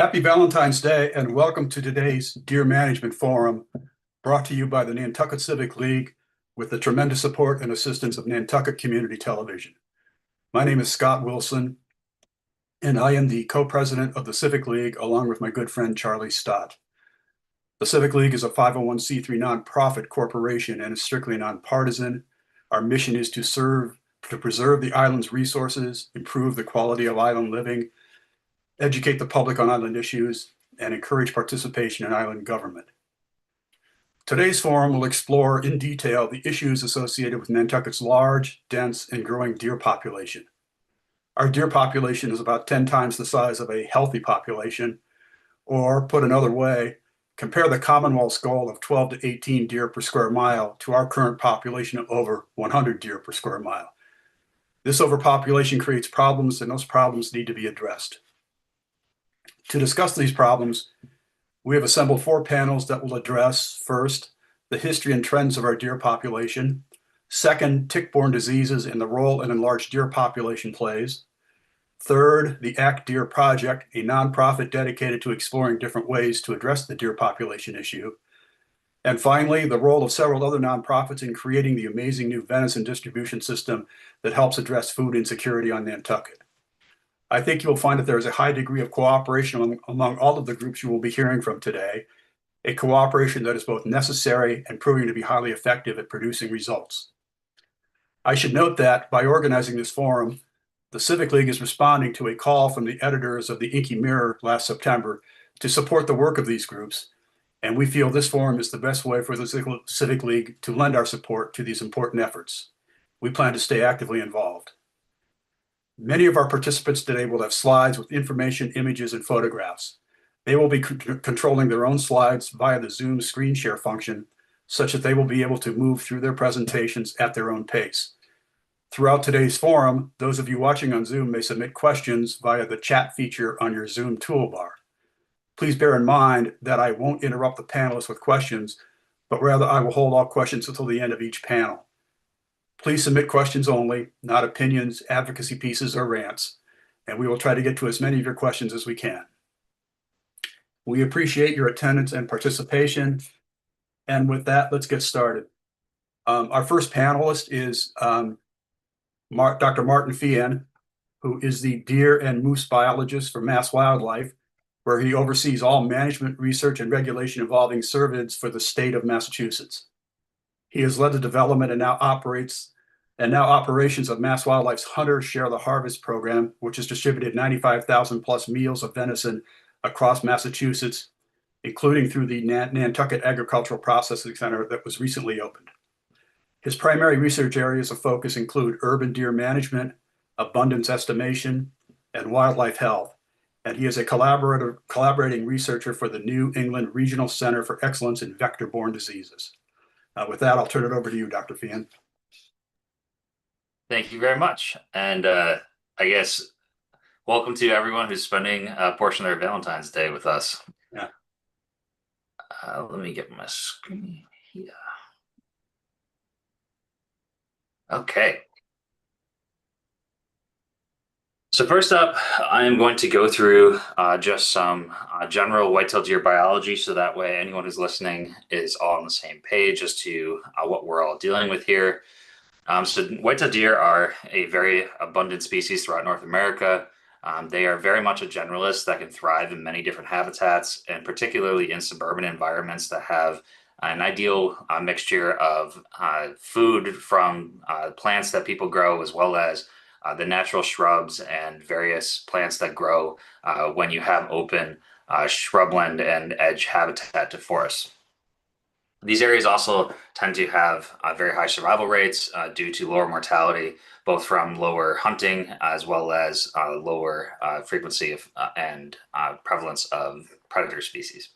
Happy Valentine's Day and welcome to today's Deer Management Forum, brought to you by the Nantucket Civic League with the tremendous support and assistance of Nantucket Community Television. My name is Scott Wilson, and I am the co-president of the Civic League along with my good friend Charlie Stott. The Civic League is a 501c3 nonprofit corporation and is strictly nonpartisan. Our mission is to preserve the island's resources, improve the quality of island living, educate the public on island issues, and encourage participation in island government. Today's forum will explore in detail the issues associated with Nantucket's large, dense, and growing deer population. Our deer population is about 10 times the size of a healthy population, or put another way, compare the Commonwealth's goal of 12 to 18 deer per square mile to our current population of over 100 deer per square mile. This overpopulation creates problems, and those problems need to be addressed. To discuss these problems, we have assembled 4 panels that will address, first, the history and trends of our deer population; second, tick-borne diseases and the role an enlarged deer population plays; third, the Act Deer Project, a nonprofit dedicated to exploring different ways to address the deer population issue; and finally, the role of several other nonprofits in creating the amazing new venison distribution system that helps address food insecurity on Nantucket. I think you'll find that there is a high degree of cooperation among all of the groups you will be hearing from today, a cooperation that is both necessary and proving to be highly effective at producing results. I should note that by organizing this forum, the Civic League is responding to a call from the editors of the Inky Mirror last September to support the work of these groups, and we feel this forum is the best way for the Civic League to lend our support to these important efforts. We plan to stay actively involved. Many of our participants today will have slides with information, images, and photographs. They will be controlling their own slides via the Zoom screen share function, such that they will be able to move through their presentations at their own pace. Throughout today's forum, those of you watching on Zoom may submit questions via the chat feature on your Zoom toolbar. Please bear in mind that I won't interrupt the panelists with questions, but rather I will hold all questions until the end of each panel. Please submit questions only, not opinions, advocacy pieces, or rants, and we will try to get to as many of your questions as we can. We appreciate your attendance and participation, and with that, let's get started. Our first panelist is Dr. Martin Feehan, who is the deer and moose biologist for MassWildlife, where he oversees all management, research, and regulation involving cervids for the state of Massachusetts. He has led the development and now operations of MassWildlife's Hunter Share the Harvest program, which has distributed 95,000 plus meals of venison across Massachusetts, including through the Nantucket Agricultural Processing Center that was recently opened. His primary research areas of focus include urban deer management, abundance estimation, and wildlife health, and he is a collaborating researcher for the New England Regional Center for Excellence in Vector-Borne Diseases. With that, I'll turn it over to you, Dr. Feehan. Thank you very much. And I guess welcome to everyone who's spending a portion of their Valentine's Day with us. Yeah. Let me get my screen here. Okay. So first up, I am going to go through just some general whitetail deer biology, so that way anyone who's listening is all on the same page as to what we're all dealing with here. So whitetail deer are a very abundant species throughout North America. They are very much a generalist that can thrive in many different habitats, and particularly in suburban environments that have an ideal mixture of food from plants that people grow, as well as the natural shrubs and various plants that grow when you have open shrubland and edge habitat to forests. These areas also tend to have very high survival rates due to lower mortality, both from lower hunting as well as lower frequency of and prevalence of predator species.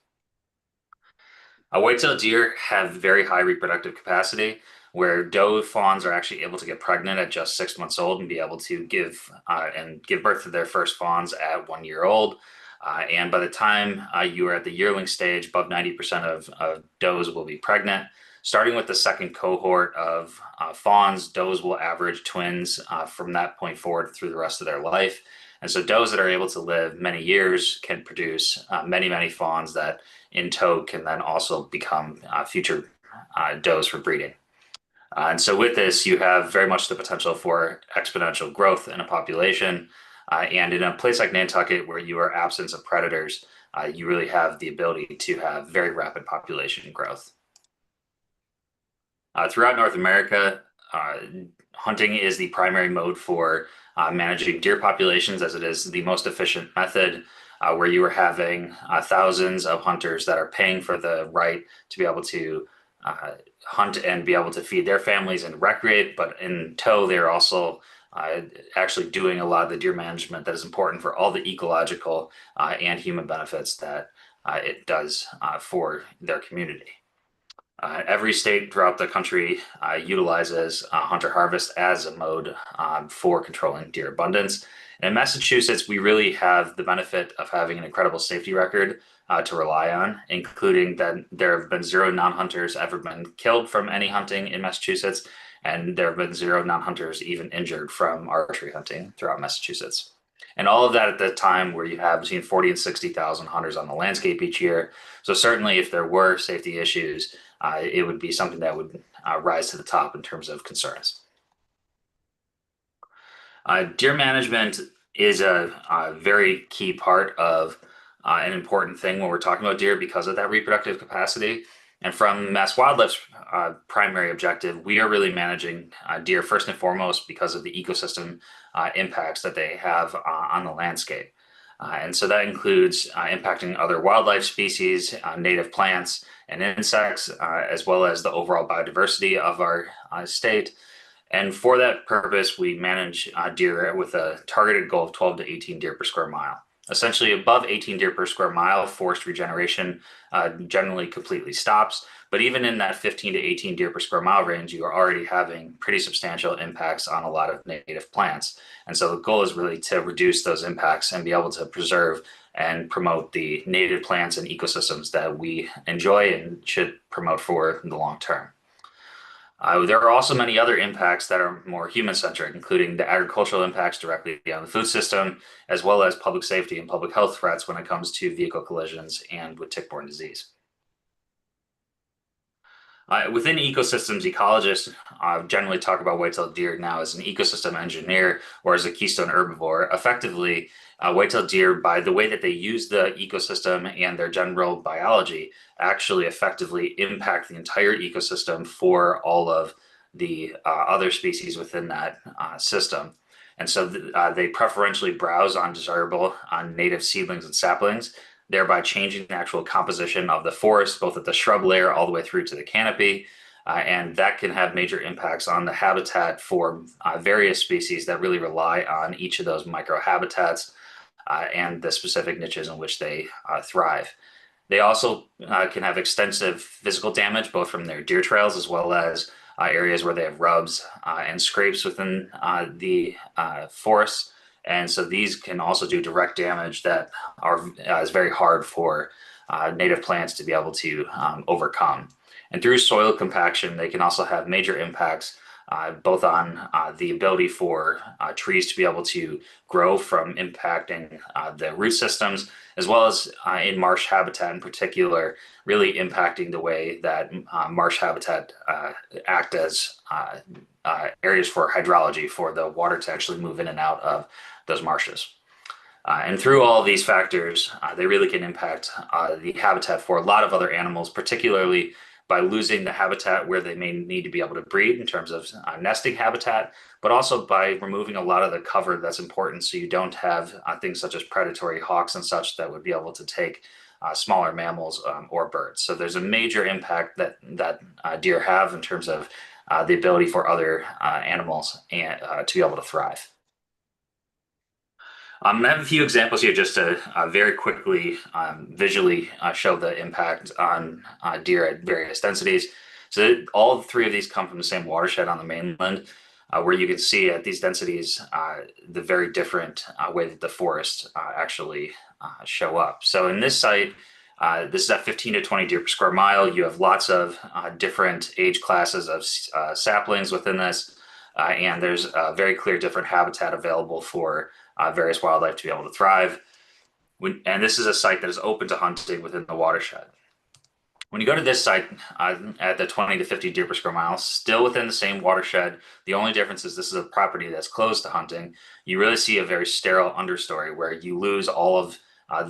Whitetail deer have very high reproductive capacity, where doe fawns are actually able to get pregnant at just 6 months old and be able to give birth to their first fawns at 1 year old. And by the time you are at the yearling stage, above 90% of does will be pregnant. Starting with the second cohort of fawns, does will average twins from that point forward through the rest of their life. And so does that are able to live many years can produce many, many fawns that in tow can then also become future does for breeding. And so with this, you have very much the potential for exponential growth in a population. And in a place like Nantucket, where you are absence of predators, you really have the ability to have very rapid population growth. Throughout North America, hunting is the primary mode for managing deer populations, as it is the most efficient method, where you are having thousands of hunters that are paying for the right to be able to hunt and be able to feed their families and recreate, but in tow, they're also actually doing a lot of the deer management that is important for all the ecological and human benefits that it does for their community. Every state throughout the country utilizes hunter harvest as a mode for controlling deer abundance. And in Massachusetts, we really have the benefit of having an incredible safety record to rely on, including that there have been 0 non-hunters ever been killed from any hunting in Massachusetts, and there have been 0 non-hunters even injured from archery hunting throughout Massachusetts. And all of that at the time where you have between 40 and 60,000 hunters on the landscape each year. So certainly if there were safety issues, it would be something that would rise to the top in terms of concerns. Deer management is a very key part of an important thing when we're talking about deer because of that reproductive capacity. And from MassWildlife's primary objective, we are really managing deer first and foremost because of the ecosystem impacts that they have on the landscape. And so that includes impacting other wildlife species, native plants and insects, as well as the overall biodiversity of our state. And for that purpose, we manage deer with a targeted goal of 12 to 18 deer per square mile. Essentially, above 18 deer per square mile, forest regeneration generally completely stops. But even in that 15 to 18 deer per square mile range, you are already having pretty substantial impacts on a lot of native plants. And so the goal is really to reduce those impacts and be able to preserve and promote the native plants and ecosystems that we enjoy and should promote for the long term. There are also many other impacts that are more human-centric, including the agricultural impacts directly on the food system, as well as public safety and public health threats when it comes to vehicle collisions and with tick-borne disease. Within ecosystems, ecologists generally talk about white-tailed deer now as an ecosystem engineer or as a keystone herbivore. Effectively, white-tailed deer, by the way that they use the ecosystem and their general biology, actually effectively impact the entire ecosystem for all of the other species within that system. And so they preferentially browse on desirable native seedlings and saplings, thereby changing the actual composition of the forest, both at the shrub layer all the way through to the canopy. And that can have major impacts on the habitat for various species that really rely on each of those microhabitats and the specific niches in which they thrive. They also can have extensive physical damage, both from their deer trails as well as areas where they have rubs and scrapes within the forests. And so these can also do direct damage that is very hard for native plants to be able to overcome. And through soil compaction, they can also have major impacts both on the ability for trees to be able to grow from impacting the root systems, as well as in marsh habitat in particular, really impacting the way that marsh habitat act as areas for hydrology for the water to actually move in and out of those marshes. And through all of these factors, they really can impact the habitat for a lot of other animals, particularly by losing the habitat where they may need to be able to breed in terms of nesting habitat, but also by removing a lot of the cover that's important so you don't have things such as predatory hawks and such that would be able to take smaller mammals or birds. So there's a major impact that deer have in terms of the ability for other animals to be able to thrive. I have a few examples here just to very quickly visually show the impact on deer at various densities. So all 3 of these come from the same watershed on the mainland, where you can see at these densities the very different way that the forests actually show up. So in this site, this is at 15 to 20 deer per square mile. You have lots of different age classes of saplings within this. and there's a very clear different habitat available for various wildlife to be able to thrive. And this is a site that is open to hunting within the watershed. When you go to this site at the 20 to 50 deer per square mile, still within the same watershed, the only difference is this is a property that's closed to hunting. You really see a very sterile understory where you lose all of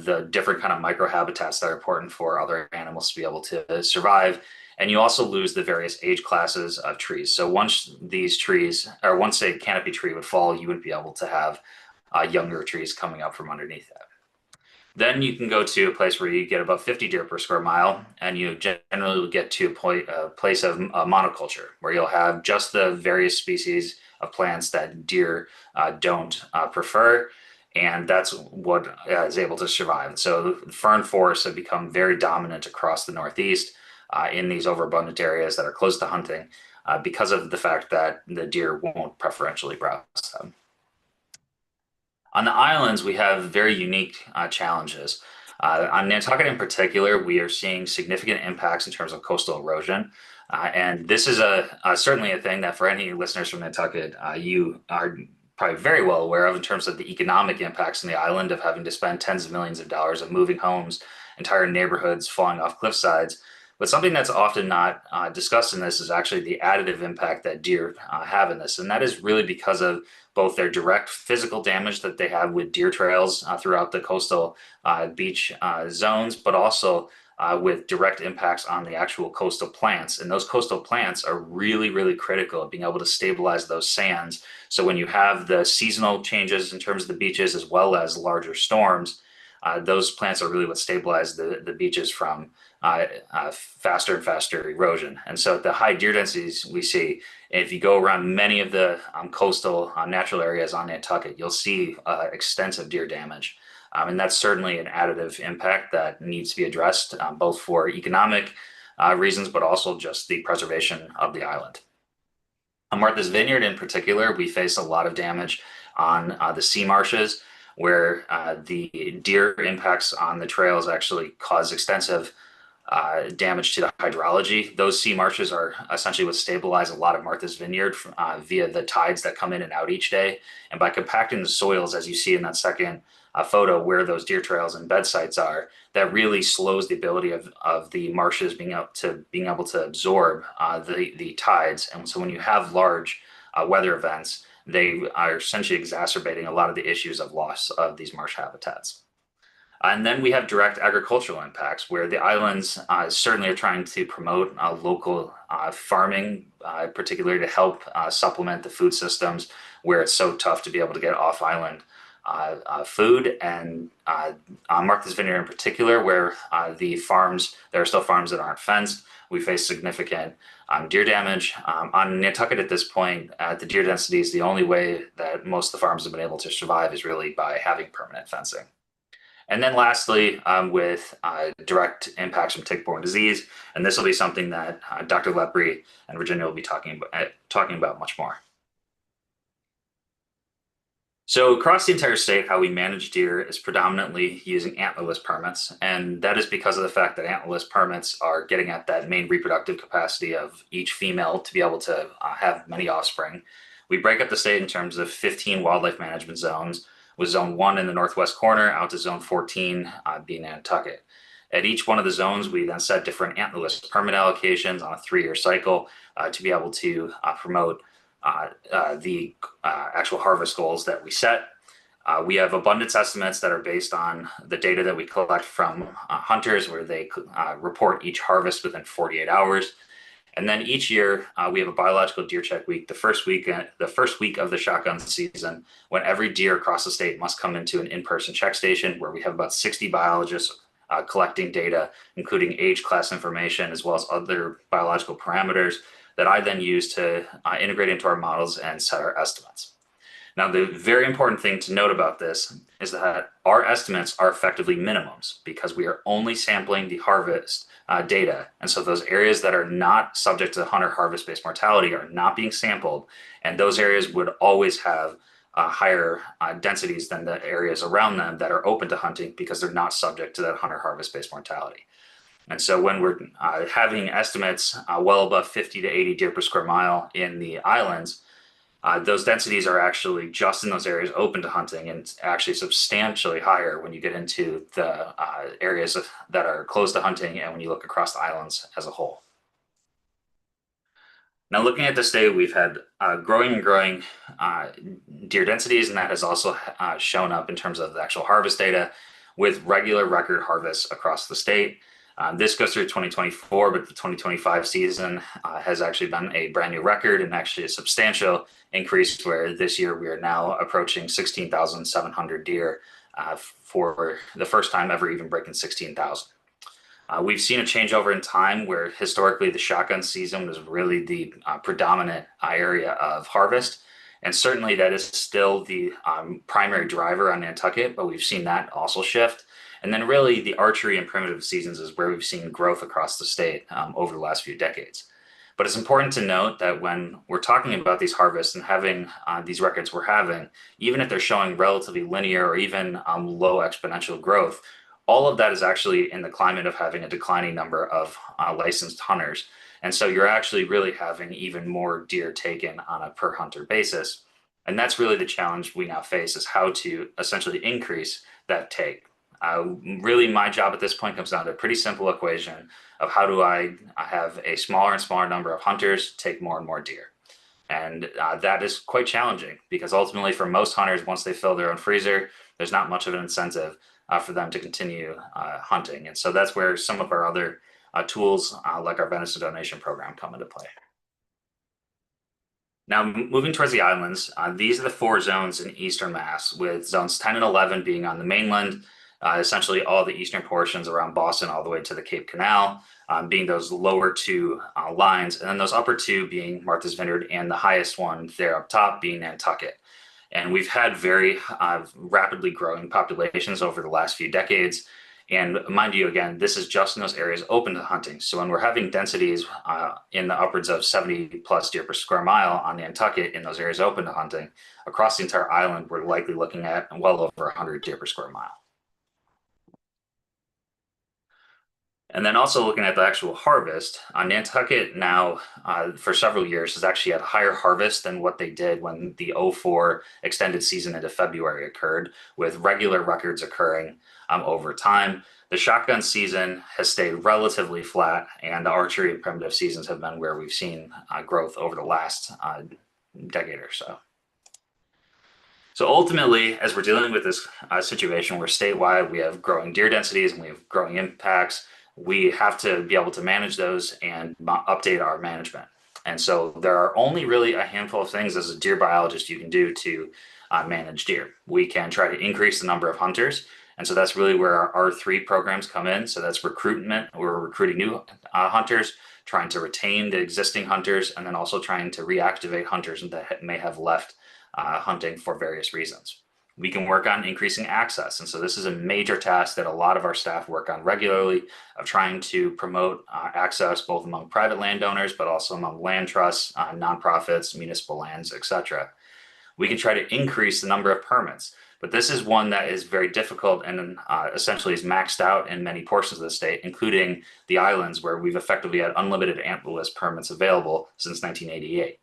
the different kind of microhabitats that are important for other animals to be able to survive. And you also lose the various age classes of trees. So once these trees, or once a canopy tree would fall, you would be able to have younger trees coming up from underneath that. Then you can go to a place where you get about 50 deer per square mile, and you generally will get to a place of monoculture, where you'll have just the various species of plants that deer don't prefer, and that's what is able to survive. So fern forests have become very dominant across the Northeast in these overabundant areas that are close to hunting because of the fact that the deer won't preferentially browse them. On the islands, we have very unique challenges. On Nantucket in particular, we are seeing significant impacts in terms of coastal erosion. And this is certainly a thing that for any listeners from Nantucket, you are probably very well aware of in terms of the economic impacts on the island of having to spend tens of millions of dollars of moving homes, entire neighborhoods falling off cliff sides. But something that's often not discussed in this is actually the additive impact that deer have in this. And that is really because of both their direct physical damage that they have with deer trails throughout the coastal beach zones, but also with direct impacts on the actual coastal plants. And those coastal plants are really, really critical at being able to stabilize those sands. So when you have the seasonal changes in terms of the beaches, as well as larger storms, those plants are really what stabilize the beaches from faster and faster erosion. And so at the high deer densities we see, if you go around many of the coastal natural areas on Nantucket, you'll see extensive deer damage. And that's certainly an additive impact that needs to be addressed, both for economic reasons, but also just the preservation of the island. On Martha's Vineyard in particular, we face a lot of damage on the sea marshes, where the deer impacts on the trails actually cause extensive damage to the hydrology. Those sea marshes are essentially what stabilize a lot of Martha's Vineyard via the tides that come in and out each day. And by compacting the soils, as you see in that second photo, where those deer trails and bed sites are, that really slows the ability of the marshes being able to absorb the tides. And so when you have large weather events, they are essentially exacerbating a lot of the issues of loss of these marsh habitats. And then we have direct agricultural impacts, where the islands certainly are trying to promote local farming, particularly to help supplement the food systems where it's so tough to be able to get off-island food. And on Martha's Vineyard in particular, where there are still farms that aren't fenced, we face significant deer damage. On Nantucket at this point, at the deer densities, the only way that most of the farms have been able to survive is really by having permanent fencing. And then lastly, with direct impacts from tick-borne disease, and this will be something that Dr. Lepore and Virginia will be talking about much more. So across the entire state, how we manage deer is predominantly using antlerless permits, and that is because of the fact that antlerless permits are getting at that main reproductive capacity of each female to be able to have many offspring. We break up the state in terms of 15 wildlife management zones, with Zone 1 in the northwest corner out to Zone 14 being Nantucket. At each one of the zones, we then set different antlerless permit allocations on a 3-year cycle to be able to promote the actual harvest goals that we set. We have abundance estimates that are based on the data that we collect from hunters, where they report each harvest within 48 hours. And then each year, we have a biological deer check week, the first week of the shotgun season, when every deer across the state must come into an in-person check station, where we have about 60 biologists collecting data, including age class information, as well as other biological parameters that I then use to integrate into our models and set our estimates. Now, the very important thing to note about this is that our estimates are effectively minimums, because we are only sampling the harvest data. And so those areas that are not subject to hunter harvest-based mortality are not being sampled. And those areas would always have higher densities than the areas around them that are open to hunting, because they're not subject to that hunter harvest-based mortality. And so when we're having estimates well above 50 to 80 deer per square mile in the islands, Those densities are actually just in those areas open to hunting, and it's actually substantially higher when you get into the areas that are closed to hunting and when you look across the islands as a whole. Now, looking at the state, we've had growing and growing deer densities, and that has also shown up in terms of the actual harvest data with regular record harvests across the state. This goes through 2024, but the 2025 season has actually been a brand new record and actually a substantial increase where this year we are now approaching 16,700 deer for the first time ever even breaking 16,000. We've seen a changeover in time where historically the shotgun season was really the predominant area of harvest. And certainly that is still the primary driver on Nantucket, but we've seen that also shift. And then really the archery and primitive seasons is where we've seen growth across the state over the last few decades. But it's important to note that when we're talking about these harvests and having these records we're having, even if they're showing relatively linear or even low exponential growth, all of that is actually in the climate of having a declining number of licensed hunters. And so you're actually really having even more deer taken on a per hunter basis. And that's really the challenge we now face, is how to essentially increase that take. Really, my job at this point comes down to a pretty simple equation of how do I have a smaller and smaller number of hunters take more and more deer. And that is quite challenging because ultimately for most hunters, once they fill their own freezer, there's not much of an incentive for them to continue hunting. And so that's where some of our other tools like our venison donation program come into play. Now, moving towards the islands, these are the 4 zones in Eastern Mass, with zones 10 and 11 being on the mainland, essentially all the eastern portions around Boston all the way to the Cape Canal, being those lower 2 lines, and then those upper 2 being Martha's Vineyard, and the highest one there up top being Nantucket. And we've had very rapidly growing populations over the last few decades. And mind you, again, this is just in those areas open to hunting. So when we're having densities in the upwards of 70 plus deer per square mile on Nantucket in those areas open to hunting, across the entire island, we're likely looking at well over 100 deer per square mile. And then also looking at the actual harvest, Nantucket now for several years has actually had a higher harvest than what they did when the 04 extended season into February occurred, with regular records occurring over time. The shotgun season has stayed relatively flat, and the archery and primitive seasons have been where we've seen growth over the last decade or so. So ultimately, as we're dealing with this situation where statewide we have growing deer densities and we have growing impacts, we have to be able to manage those and update our management. And so there are only really a handful of things as a deer biologist you can do to manage deer. We can try to increase the number of hunters. And so that's really where our R3 programs come in. So that's recruitment. We're recruiting new hunters, trying to retain the existing hunters, and then also trying to reactivate hunters that may have left hunting for various reasons. We can work on increasing access. And so this is a major task that a lot of our staff work on regularly, of trying to promote access both among private landowners, but also among land trusts, nonprofits, municipal lands, etc. We can try to increase the number of permits, but this is one that is very difficult and essentially is maxed out in many portions of the state, including the islands where we've effectively had unlimited antlerless permits available since 1988.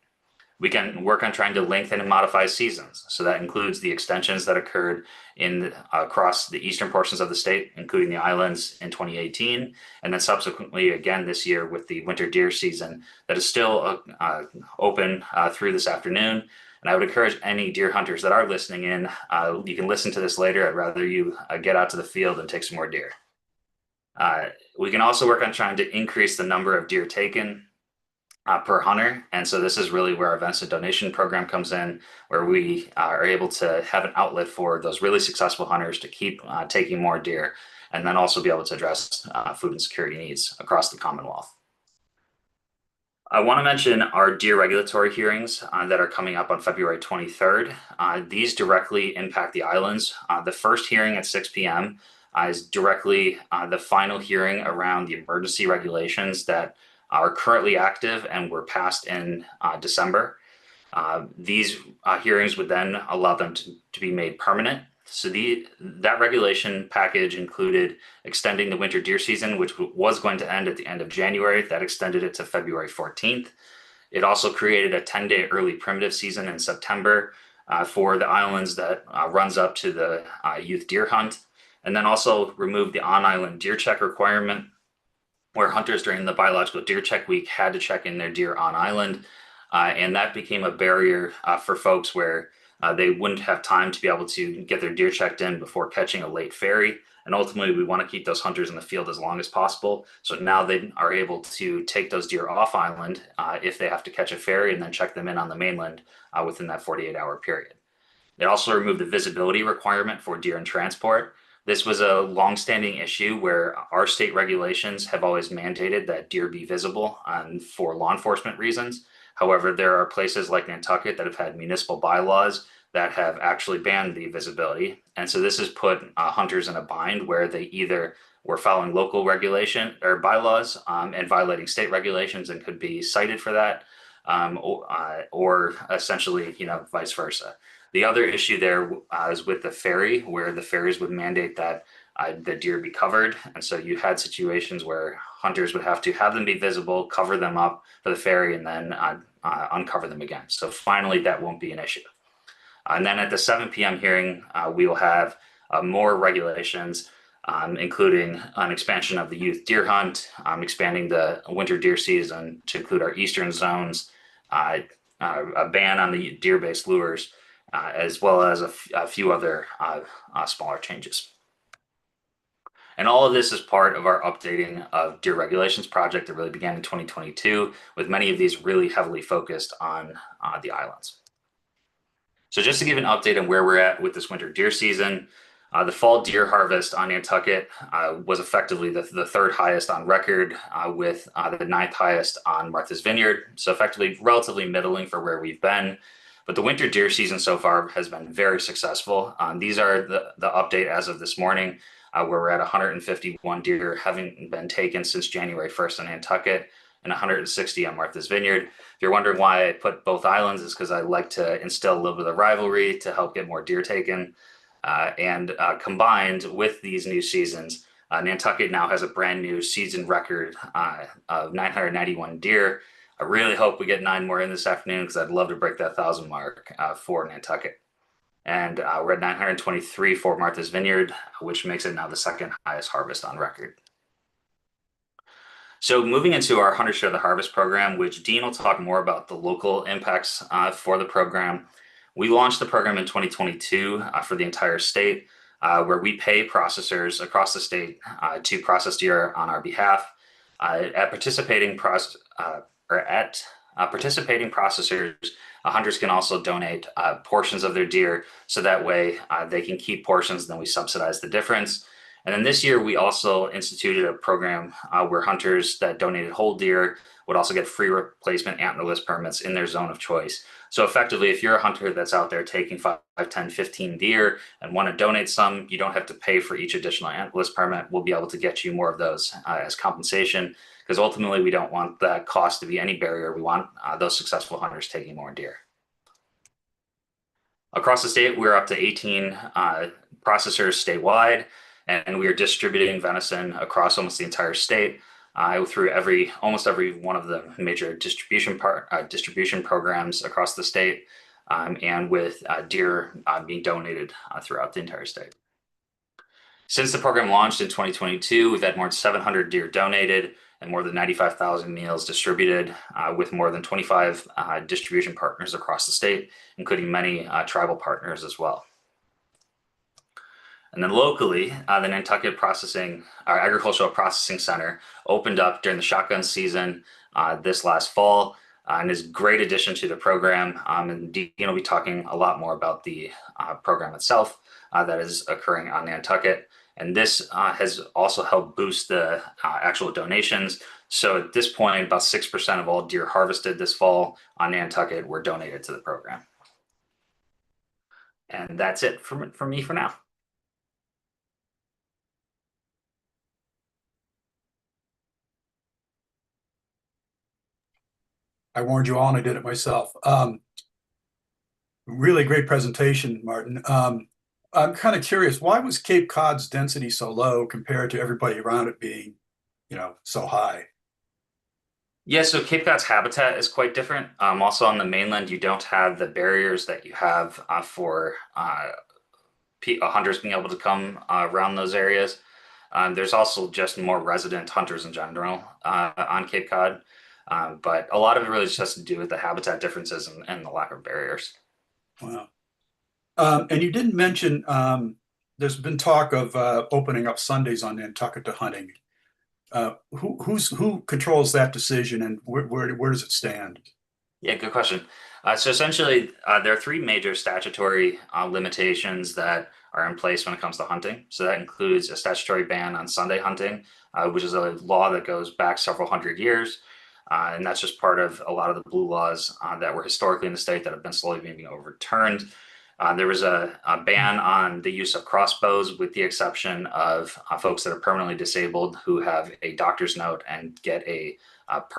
We can work on trying to lengthen and modify seasons. So that includes the extensions that occurred across the eastern portions of the state, including the islands in 2018. And then subsequently, again, this year with the winter deer season that is still open through this afternoon. And I would encourage any deer hunters that are listening in, you can listen to this later. I'd rather you get out to the field and take some more deer. We can also work on trying to increase the number of deer taken per hunter. And so this is really where our venison donation program comes in, where we are able to have an outlet for those really successful hunters to keep taking more deer, and then also be able to address food and security needs across the Commonwealth. I want to mention our deer regulatory hearings that are coming up on February 23rd. These directly impact the islands. The first hearing at 6 p.m. Is directly the final hearing around the emergency regulations that are currently active and were passed in December. These hearings would then allow them to be made permanent. So that regulation package included extending the winter deer season, which was going to end at the end of January. That extended it to February 14th. It also created a 10-day early primitive season in September for the islands that runs up to the youth deer hunt, and then also removed the on-island deer check requirement, where hunters during the biological deer check week had to check in their deer on island. And that became a barrier for folks where they wouldn't have time to be able to get their deer checked in before catching a late ferry. And ultimately, we want to keep those hunters in the field as long as possible. So now they are able to take those deer off island if they have to catch a ferry and then check them in on the mainland within that 48-hour period. It also removed the visibility requirement for deer in transport. This was a longstanding issue where our state regulations have always mandated that deer be visible for law enforcement reasons. However, there are places like Nantucket that have had municipal bylaws that have actually banned the visibility. And so this has put hunters in a bind where they either were following local regulation or bylaws and violating state regulations and could be cited for that, or essentially, vice versa. The other issue there is with the ferry, where the ferries would mandate that the deer be covered. And so you had situations where hunters would have to have them be visible, cover them up for the ferry, and then uncover them again. So finally, that won't be an issue. And then at the 7 p.m. hearing, we will have more regulations, including an expansion of the youth deer hunt, expanding the winter deer season to include our eastern zones, a ban on the deer-based lures, as well as a few other smaller changes. And all of this is part of our updating of deer regulations project that really began in 2022, with many of these really heavily focused on the islands. So just to give an update on where we're at with this winter deer season, the fall deer harvest on Nantucket was effectively the third highest on record, with the ninth highest on Martha's Vineyard. So effectively relatively middling for where we've been. But the winter deer season so far has been very successful. These are the update as of this morning, where we're at 151 deer having been taken since January 1st on Nantucket and 160 on Martha's Vineyard. If you're wondering why I put both islands, is because I like to instill a little bit of rivalry to help get more deer taken. And combined with these new seasons, Nantucket now has a brand new season record of 991 deer. I really hope we get 9 more in this afternoon because I'd love to break that 1,000 mark for Nantucket. And we're at 923 for Martha's Vineyard, which makes it now the second highest harvest on record. So moving into our 100 Share the Harvest program, which Dean will talk more about the local impacts for the program. We launched the program in 2022 for the entire state, where we pay processors across the state to process deer on our behalf. At participating processors, hunters can also donate portions of their deer, so that way they can keep portions, and then we subsidize the difference. And then this year, we also instituted a program where hunters that donated whole deer would also get free replacement antlerless permits in their zone of choice. So effectively, if you're a hunter that's out there taking 5, 10, 15 deer and want to donate some, you don't have to pay for each additional antlerless permit. We'll be able to get you more of those as compensation, because ultimately we don't want that cost to be any barrier. We want those successful hunters taking more deer. Across the state, we're up to 18 processors statewide, and we are distributing venison across almost the entire state through almost every one of the major distribution programs across the state, and with deer being donated throughout the entire state. Since the program launched in 2022, we've had more than 700 deer donated and more than 95,000 meals distributed, with more than 25 distribution partners across the state, including many tribal partners as well. And then locally, the Nantucket Agricultural Processing Center opened up during the shotgun season this last fall, and is a great addition to the program. And Dean will be talking a lot more about the program itself that is occurring on Nantucket. And this has also helped boost the actual donations. So at this point, about 6% of all deer harvested this fall on Nantucket were donated to the program. And that's it for me for now. I warned you all and I did it myself. Really great presentation, Martin. I'm kind of curious, why was Cape Cod's density so low compared to everybody around it being, so high? Yeah, so Cape Cod's habitat is quite different. Also on the mainland, you don't have the barriers that you have for hunters being able to come around those areas. There's also just more resident hunters in general on Cape Cod. But a lot of it really just has to do with the habitat differences and the lack of barriers. Wow. And you didn't mention, there's been talk of opening up Sundays on Nantucket to hunting. Who controls that decision, and where does it stand? Yeah, good question. So essentially, there are three major statutory limitations that are in place when it comes to hunting. So that includes a statutory ban on Sunday hunting, which is a law that goes back several hundred years. And that's just part of a lot of the blue laws that were historically in the state that have been slowly being overturned. There was a ban on the use of crossbows, with the exception of folks that are permanently disabled who have a doctor's note and get a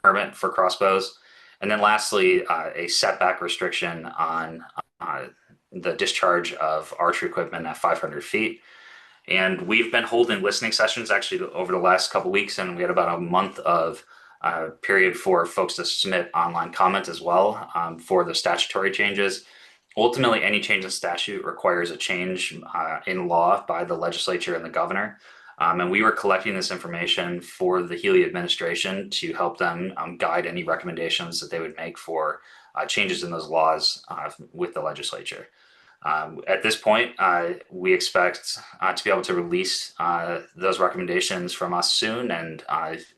permit for crossbows. And then lastly, a setback restriction on the discharge of archery equipment at 500 feet. And we've been holding listening sessions actually over the last couple of weeks, and we had about a month of period for folks to submit online comments as well for the statutory changes. Ultimately, any change in statute requires a change in law by the legislature and the governor. And we were collecting this information for the Healy administration to help them guide any recommendations that they would make for changes in those laws with the legislature. At this point, we expect to be able to release those recommendations from us soon and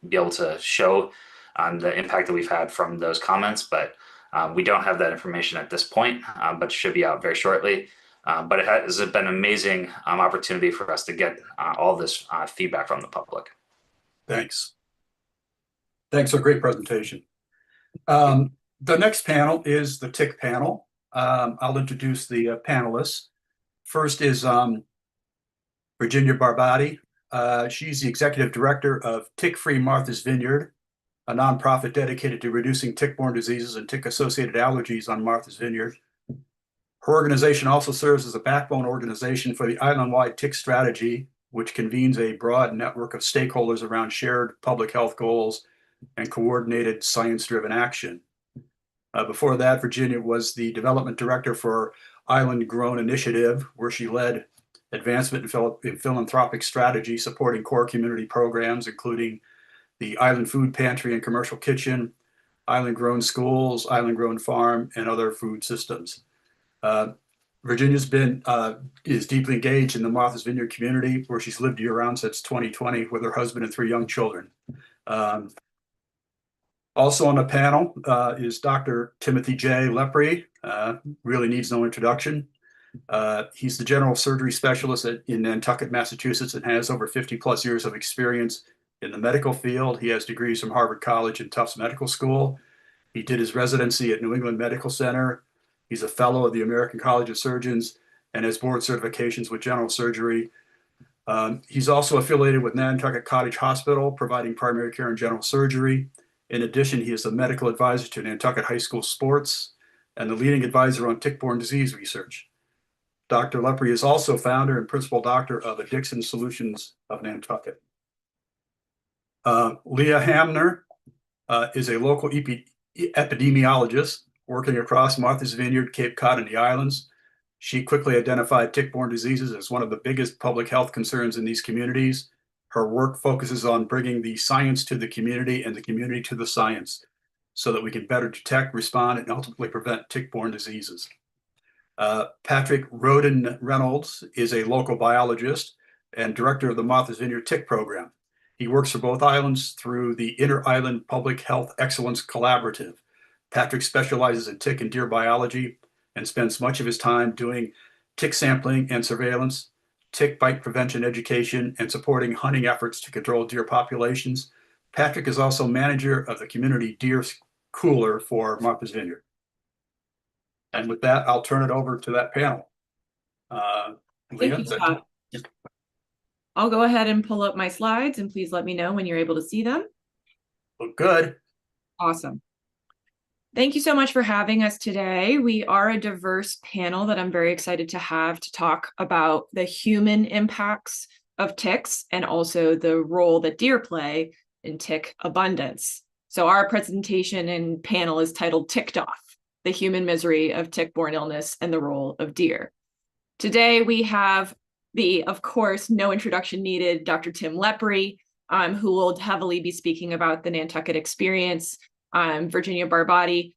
be able to show the impact that we've had from those comments. But we don't have that information at this point, but should be out very shortly. But it has been an amazing opportunity for us to get all this feedback from the public. Thanks. Thanks for a great presentation. The next panel is the Tick panel. I'll introduce the panelists. First is Virginia Barbati. She's the executive director of TickFree Martha's Vineyard, a nonprofit dedicated to reducing tick-borne diseases and tick-associated allergies on Martha's Vineyard. Her organization also serves as a backbone organization for the island-wide tick strategy, which convenes a broad network of stakeholders around shared public health goals and coordinated science-driven action. Before that, Virginia was the development director for Island Grown Initiative, where she led advancement in philanthropic strategy supporting core community programs, including the Island Food Pantry and Commercial Kitchen, Island Grown Schools, Island Grown Farm, and other food systems. Virginia's is deeply engaged in the Martha's Vineyard community, where she's lived year-round since 2020 with her husband and 3 young children. Also on the panel is Dr. Timothy J. Lepore. Really needs no introduction. He's the general surgery specialist in Nantucket, Massachusetts, and has over 50+ years of experience in the medical field. He has degrees from Harvard College and Tufts Medical School. He did his residency at New England Medical Center. He's a fellow of the American College of Surgeons and has board certifications with general surgery. He's also affiliated with Nantucket Cottage Hospital, providing primary care and general surgery. In addition, he is a medical advisor to Nantucket High School Sports and the leading advisor on tick-borne disease research. Dr. Lepore is also founder and principal doctor of Addiction Solutions of Nantucket. Leah Hamner is a local epidemiologist working across Martha's Vineyard, Cape Cod, and the islands. She quickly identified tick-borne diseases as one of the biggest public health concerns in these communities. Her work focuses on bringing the science to the community and the community to the science so that we can better detect, respond, and ultimately prevent tick-borne diseases. Patrick Roden Reynolds is a local biologist and director of the Martha's Vineyard Tick Program. He works for both islands through the Inter-Island Public Health Excellence Collaborative. Patrick specializes in tick and deer biology and spends much of his time doing tick sampling and surveillance, tick bite prevention education, and supporting hunting efforts to control deer populations. Patrick is also manager of the community deer cooler for Martha's Vineyard. And with that, I'll turn it over to that panel. Thank you, Scott. I'll go ahead and pull up my slides, and please let me know when you're able to see them. Look good. Awesome. Thank you so much for having us today. We are a diverse panel that I'm very excited to have to talk about the human impacts of ticks and also the role that deer play in tick abundance. So our presentation and panel is titled Ticked Off, the Human Misery of Tick-Borne Illness and the Role of Deer. Today we have of course, no introduction needed, Dr. Tim Lepore, who will heavily be speaking about the Nantucket experience, Virginia Barbati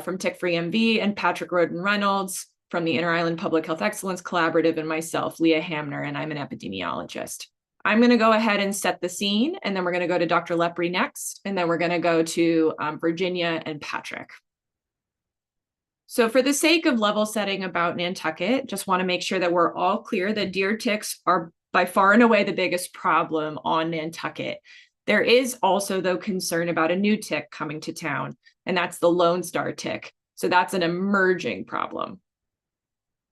from TickFree MV, and Patrick Roden Reynolds from the Inter-Island Public Health Excellence Collaborative, and myself, Leah Hamner, and I'm an epidemiologist. I'm going to go ahead and set the scene, and then we're going to go to Dr. Lepore next, and then we're going to go to Virginia and Patrick. So for the sake of level setting about Nantucket, just want to make sure that we're all clear that deer ticks are by far and away the biggest problem on Nantucket. There is also, though, concern about a new tick coming to town, and that's the Lone Star tick. So that's an emerging problem.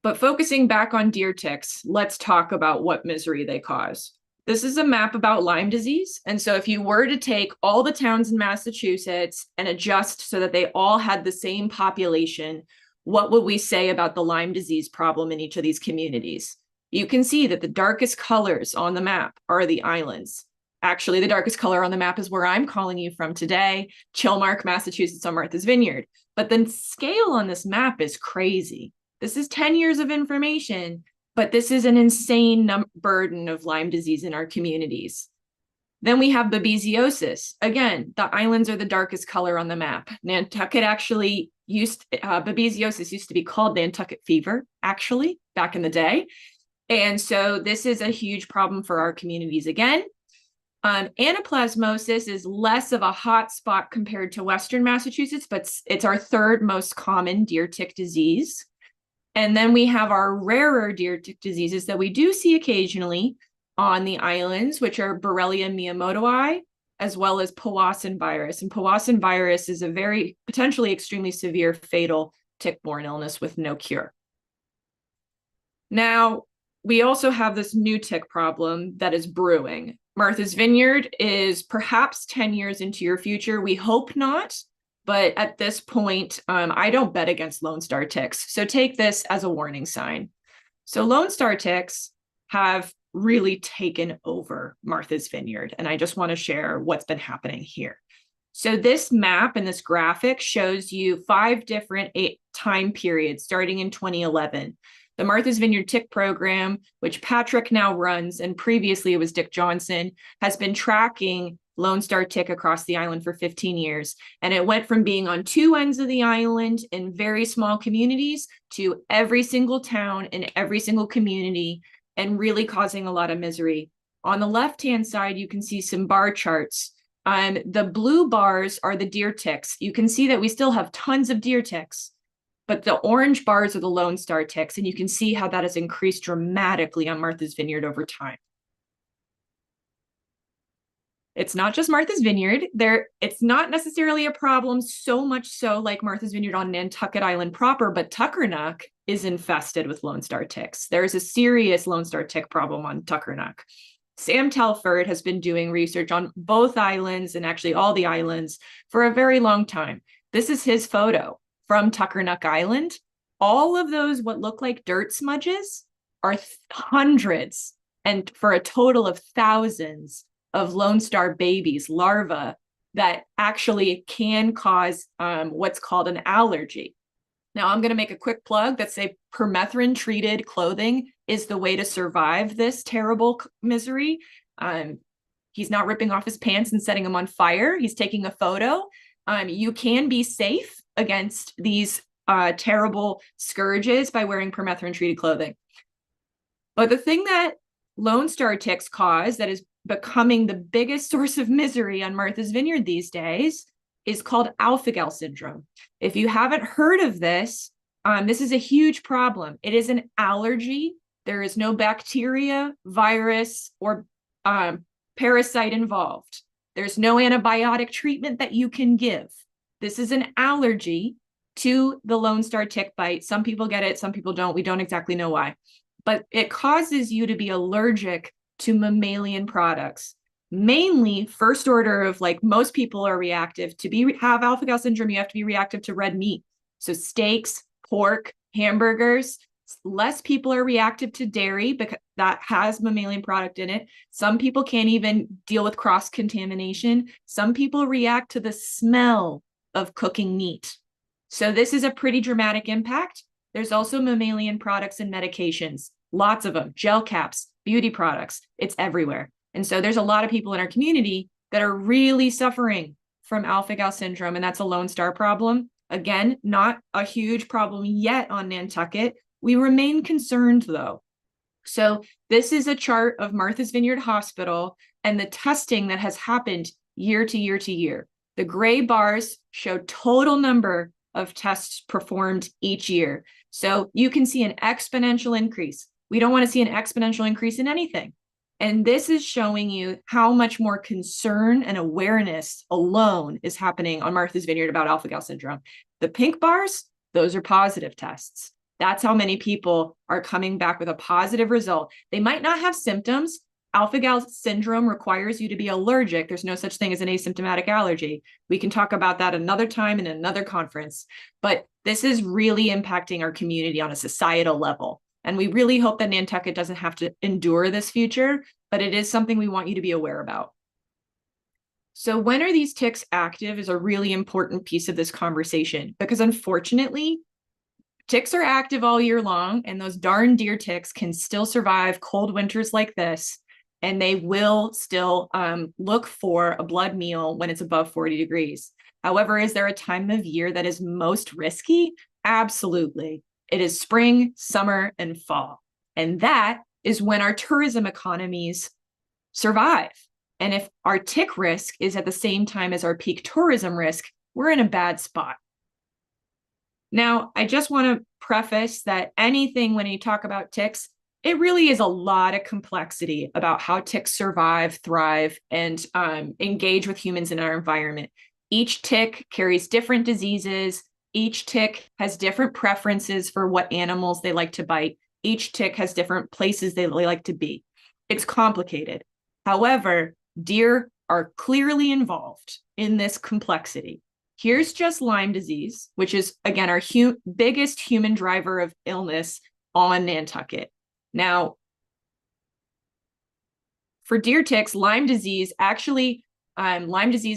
But focusing back on deer ticks, let's talk about what misery they cause. This is a map about Lyme disease. And so if you were to take all the towns in Massachusetts and adjust so that they all had the same population, what would we say about the Lyme disease problem in each of these communities? You can see that the darkest colors on the map are the islands. Actually, the darkest color on the map is where I'm calling you from today, Chilmark, Massachusetts on Martha's Vineyard. But the scale on this map is crazy. This is 10 years of information, but this is an insane burden of Lyme disease in our communities. Then we have babesiosis. Again, the islands are the darkest color on the map. Nantucket actually babesiosis used to be called Nantucket fever, actually, back in the day. And so this is a huge problem for our communities again. Anaplasmosis is less of a hot spot compared to Western Massachusetts, but it's our third most common deer tick disease. And then we have our rarer deer tick diseases that we do see occasionally on the islands, which are Borrelia miyamotoi, as well as Powassan virus. And Powassan virus is a very potentially extremely severe fatal tick-borne illness with no cure. Now, we also have this new tick problem that is brewing. Martha's Vineyard is perhaps 10 years into your future. We hope not. But at this point, I don't bet against Lone Star ticks. So take this as a warning sign. So Lone Star ticks have really taken over Martha's Vineyard. And I just want to share what's been happening here. So this map and this graphic shows you 5 different time periods starting in 2011. The Martha's Vineyard Tick Program, which Patrick now runs, and previously it was Dick Johnson, has been tracking Lone Star tick across the island for 15 years. And it went from being on 2 ends of the island in very small communities to every single town in every single community, and really causing a lot of misery. On the left-hand side, you can see some bar charts. The blue bars are the deer ticks. You can see that we still have tons of deer ticks, but the orange bars are the Lone Star ticks. And you can see how that has increased dramatically on Martha's Vineyard over time. It's not just Martha's Vineyard. It's not necessarily a problem so much so like Martha's Vineyard on Nantucket Island proper, but Tuckernuck is infested with Lone Star ticks. There's a serious Lone Star tick problem on Tuckernuck. Sam Telford has been doing research on both islands and actually all the islands for a very long time. This is his photo from Tuckernuck Island. All of those, what look like dirt smudges, are hundreds, and for a total of thousands of Lone Star babies, larvae, that actually can cause what's called an allergy. Now, I'm going to make a quick plug that say permethrin-treated clothing is the way to survive this terrible misery. He's not ripping off his pants and setting them on fire. He's taking a photo. You can be safe against these terrible scourges by wearing permethrin-treated clothing. But the thing that Lone Star ticks cause that is becoming the biggest source of misery on Martha's Vineyard these days is called alpha-gal syndrome. If you haven't heard of this, this is a huge problem. It is an allergy. There is no bacteria, virus, or parasite involved. There's no antibiotic treatment that you can give. This is an allergy to the Lone Star tick bite. Some people get it, some people don't. We don't exactly know why. But it causes you to be allergic to mammalian products. Mainly, first order of, like, most people are reactive. Have alpha-gal syndrome, you have to be reactive to red meat. So steaks, pork, hamburgers. Less people are reactive to dairy because that has mammalian product in it. Some people can't even deal with cross-contamination. Some people react to the smell of cooking meat. So this is a pretty dramatic impact. There's also mammalian products and medications, lots of them, gel caps, beauty products, it's everywhere. And so there's a lot of people in our community that are really suffering from alpha-gal syndrome, and that's a Lone Star problem. Again, not a huge problem yet on Nantucket. We remain concerned though. So this is a chart of Martha's Vineyard Hospital and the testing that has happened year to year to year. The gray bars show total number of tests performed each year. So you can see an exponential increase. We don't want to see an exponential increase in anything. And this is showing you how much more concern and awareness alone is happening on Martha's Vineyard about alpha-gal syndrome. The pink bars, those are positive tests. That's how many people are coming back with a positive result. They might not have symptoms. Alpha-gal syndrome requires you to be allergic. There's no such thing as an asymptomatic allergy. We can talk about that another time in another conference, but this is really impacting our community on a societal level. And we really hope that Nantucket doesn't have to endure this future, but it is something we want you to be aware about. So when are these ticks active is a really important piece of this conversation, because unfortunately, ticks are active all year long, and those darn deer ticks can still survive cold winters like this, and they will still look for a blood meal when it's above 40 degrees. However, is there a time of year that is most risky? Absolutely. It is spring, summer, and fall. And that is when our tourism economies survive. And if our tick risk is at the same time as our peak tourism risk, we're in a bad spot. Now, I just want to preface that anything when you talk about ticks, it really is a lot of complexity about how ticks survive, thrive, and engage with humans in our environment. Each tick carries different diseases. Each tick has different preferences for what animals they like to bite. Each tick has different places they like to be. It's complicated. However, deer are clearly involved in this complexity. Here's just Lyme disease, which is, again, our biggest human driver of illness on Nantucket. Now, for deer ticks, Lyme disease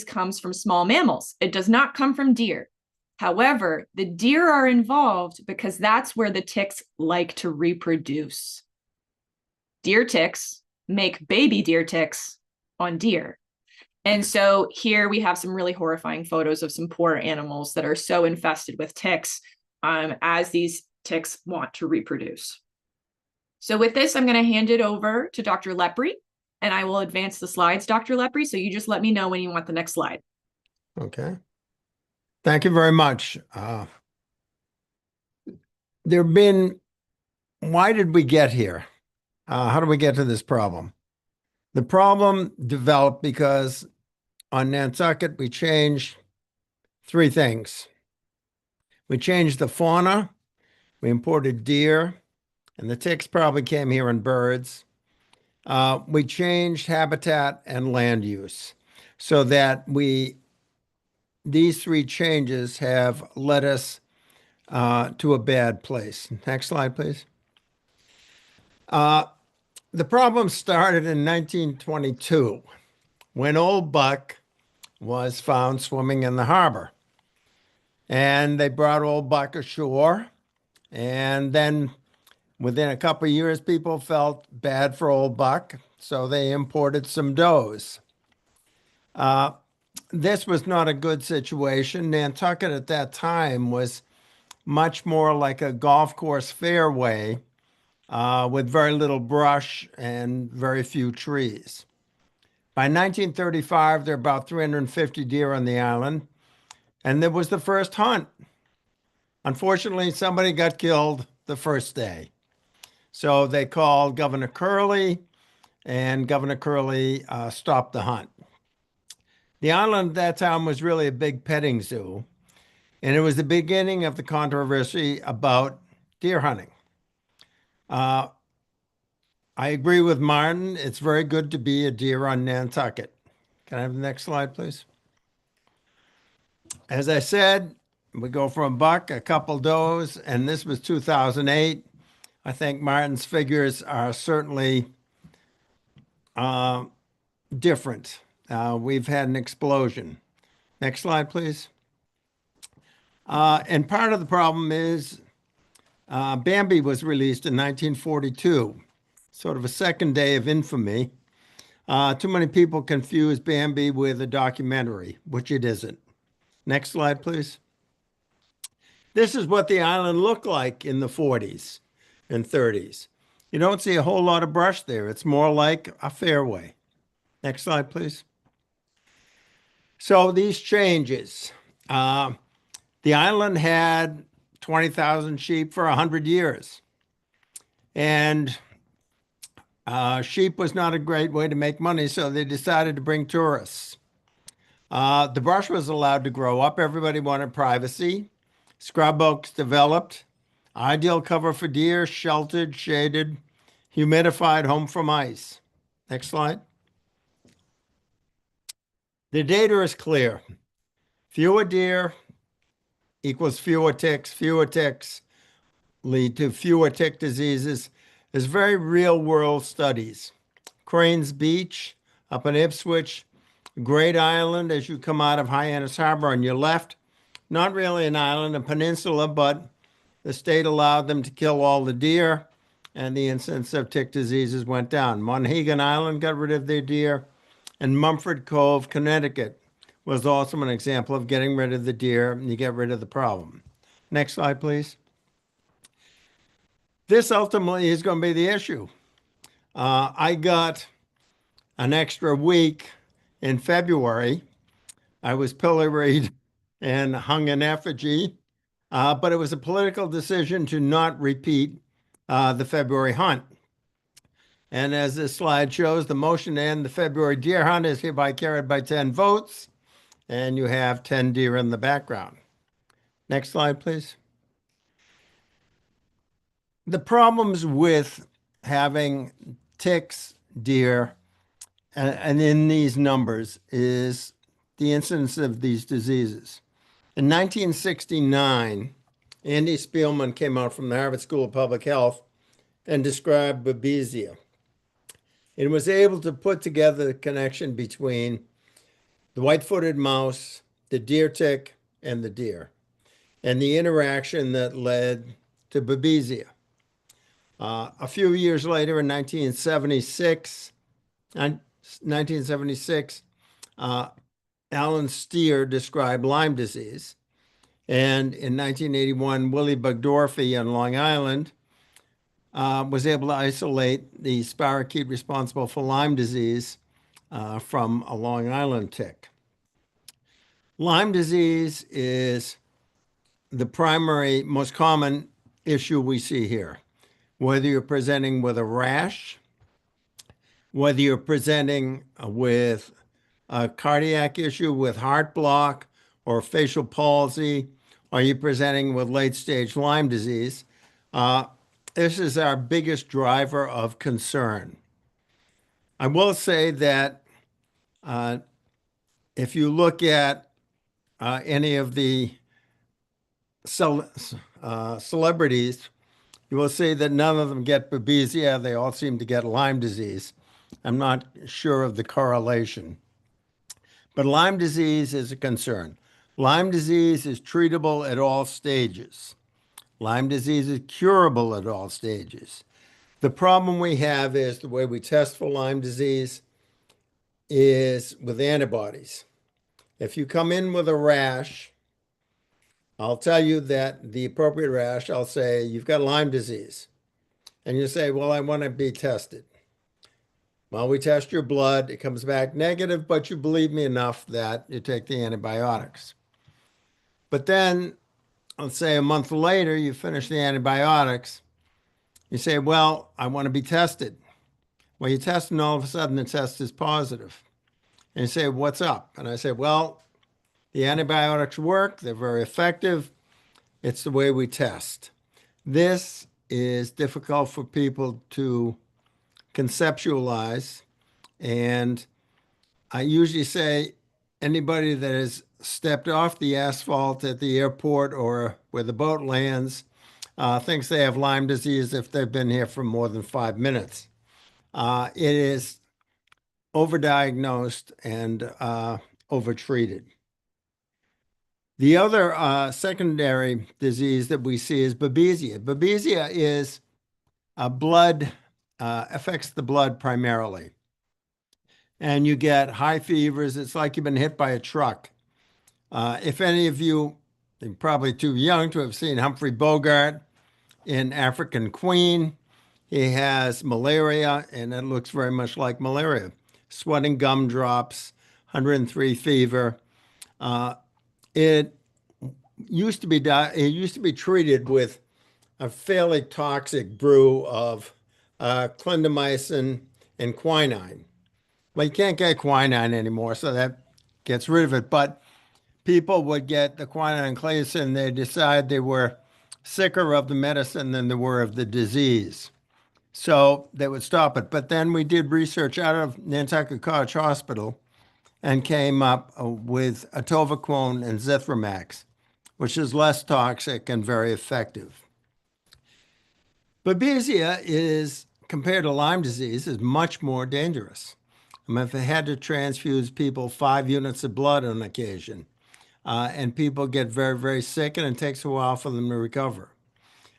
comes from small mammals. It does not come from deer. However, the deer are involved because that's where the ticks like to reproduce. Deer ticks make baby deer ticks on deer. And so here we have some really horrifying photos of some poor animals that are so infested with ticks as these ticks want to reproduce. So with this, I'm going to hand it over to Dr. Lepore, and I will advance the slides, Dr. Lepore. So you just let me know when you want the next slide. Okay. Thank you very much. Why did we get here? How did we get to this problem? The problem developed because on Nantucket, we changed three things. We changed the fauna, we imported deer, and the ticks probably came here in birds. We changed habitat and land use so that these three changes have led us to a bad place. Next slide, please. The problem started in 1922 when Old Buck was found swimming in the harbor. And they brought Old Buck ashore. And then within a couple of years, people felt bad for Old Buck, so they imported some does. This was not a good situation. Nantucket at that time was much more like a golf course fairway with very little brush and very few trees. By 1935, there were about 350 deer on the island, and there was the first hunt. Unfortunately, somebody got killed the first day. So they called Governor Curley, and Governor Curley stopped the hunt. The island at that time was really a big petting zoo, and it was the beginning of the controversy about deer hunting. I agree with Martin. It's very good to be a deer on Nantucket. Can I have the next slide, please? As I said, we go from a buck, a couple does, and this was 2008. I think Martin's figures are certainly different. We've had an explosion. Next slide, please. And part of the problem is Bambi was released in 1942, sort of a second day of infamy. Too many people confuse Bambi with a documentary, which it isn't. Next slide, please. This is what the island looked like in the 40s and 30s. You don't see a whole lot of brush there. It's more like a fairway. Next slide, please. So these changes. The island had 20,000 sheep for 100 years. And sheep was not a great way to make money, so they decided to bring tourists. The brush was allowed to grow up. Everybody wanted privacy. Scrub oaks developed. Ideal cover for deer, sheltered, shaded, humidified, home from ice. Next slide. The data is clear. Fewer deer equals fewer ticks lead to fewer tick diseases. There's very real world studies. Cranes Beach up in Ipswich, Great Island as you come out of Hyannis Harbor on your left. Not really an island, a peninsula, but the state allowed them to kill all the deer and the incidence of tick diseases went down. Monhegan Island got rid of their deer, and Mumford Cove, Connecticut was also an example of getting rid of the deer and you get rid of the problem. Next slide, please. This ultimately is going to be the issue. I got an extra week in February. I was pilloried and hung in effigy, but it was a political decision to not repeat the February hunt. And as this slide shows, the motion to end the February deer hunt is hereby carried by 10 votes, and you have 10 deer in the background. Next slide, please. The problems with having ticks, deer, and in these numbers is the incidence of these diseases. In 1969, Andy Spielman came out from the Harvard School of Public Health and described babesia. It was able to put together the connection between the white-footed mouse, the deer tick, and the deer, and the interaction that led to babesia. A few years later, in 1976, Alan Steer described Lyme disease. And in 1981, Willie Bugdorfy on Long Island was able to isolate the spirochete responsible for Lyme disease from a Long Island tick. Lyme disease is the primary, most common issue we see here. Whether you're presenting with a rash, whether you're presenting with a cardiac issue with heart block or facial palsy, or you're presenting with late-stage Lyme disease, this is our biggest driver of concern. I will say that if you look at any of the celebrities, you will see that none of them get babesia. They all seem to get Lyme disease. I'm not sure of the correlation. But Lyme disease is a concern. Lyme disease is treatable at all stages. Lyme disease is curable at all stages. The problem we have is the way we test for Lyme disease is with antibodies. If you come in with a rash, I'll tell you that the appropriate rash, I'll say, you've got Lyme disease. And you say, well, I want to be tested. Well, we test your blood. It comes back negative, but you believe me enough that you take the antibiotics. But then, let's say a month later, you finish the antibiotics. You say, well, I want to be tested. Well, you test and all of a sudden the test is positive. And you say, what's up? And I say, well, the antibiotics work. They're very effective. It's the way we test. This is difficult for people to conceptualize. And I usually say anybody that has stepped off the asphalt at the airport or where the boat lands thinks they have Lyme disease if they've been here for more than 5 minutes. It is overdiagnosed and overtreated. The other secondary disease that we see is babesia. Babesia is affects the blood primarily. And you get high fevers. It's like you've been hit by a truck. If any of you, you're probably too young to have seen Humphrey Bogart in African Queen. He has malaria, and it looks very much like malaria. Sweating gumdrops, 103 fever. It used to be treated with a fairly toxic brew of clindamycin and quinine. Well, you can't get quinine anymore, so that gets rid of it. But people would get the quinine and clindamycin, they decide they were sicker of the medicine than they were of the disease. So they would stop it. But then we did research out of Nantucket College Hospital and came up with atovaquone and zithromax, which is less toxic and very effective. Babesia is, compared to Lyme disease, is much more dangerous. I mean, if I had to transfuse people 5 units of blood on occasion, and people get very, very sick, and it takes a while for them to recover.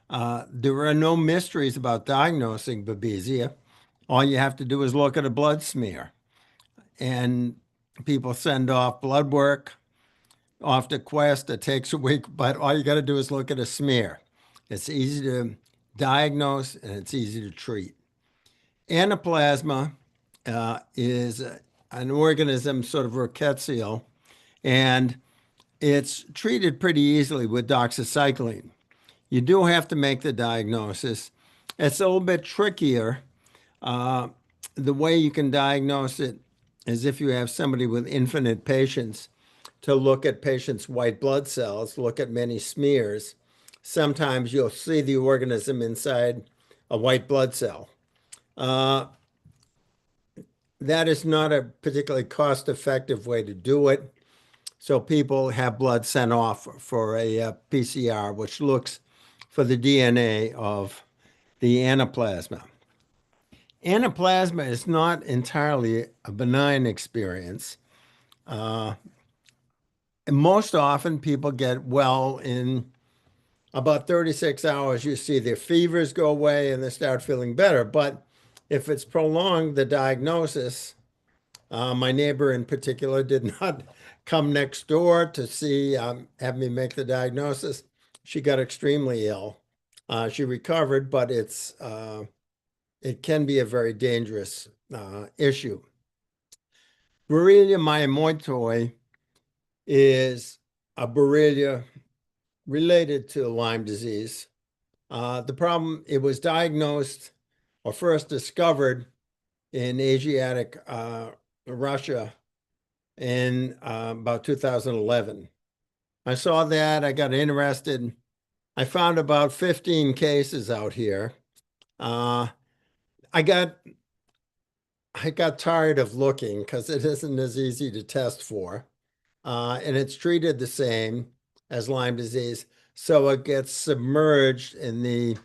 There are no mysteries about diagnosing babesia. All you have to do is look at a blood smear. And people send off blood work off to Quest. It takes a week, but all you got to do is look at a smear. It's easy to diagnose and it's easy to treat. Anaplasma is an organism, sort of rickettsial, and it's treated pretty easily with doxycycline. You do have to make the diagnosis. It's a little bit trickier. The way you can diagnose it is if you have somebody with infinite patience to look at patients' white blood cells, look at many smears. Sometimes you'll see the organism inside a white blood cell. That is not a particularly cost-effective way to do it. So people have blood sent off for a PCR, which looks for the DNA of the anaplasma. Anaplasma is not entirely a benign experience. Most often people get well in about 36 hours. You see their fevers go away and they start feeling better. But if it's prolonged, the diagnosis, my neighbor in particular did not come next door to see, have me make the diagnosis. She got extremely ill. She recovered, but it can be a very dangerous issue. Borrelia miyamotoi is a Borrelia related to Lyme disease. The problem, it was diagnosed or first discovered in Asiatic Russia in about 2011. I saw that, I got interested. I found about 15 cases out here. I got tired of looking because it isn't as easy to test for. And it's treated the same as Lyme disease. So it gets submerged in the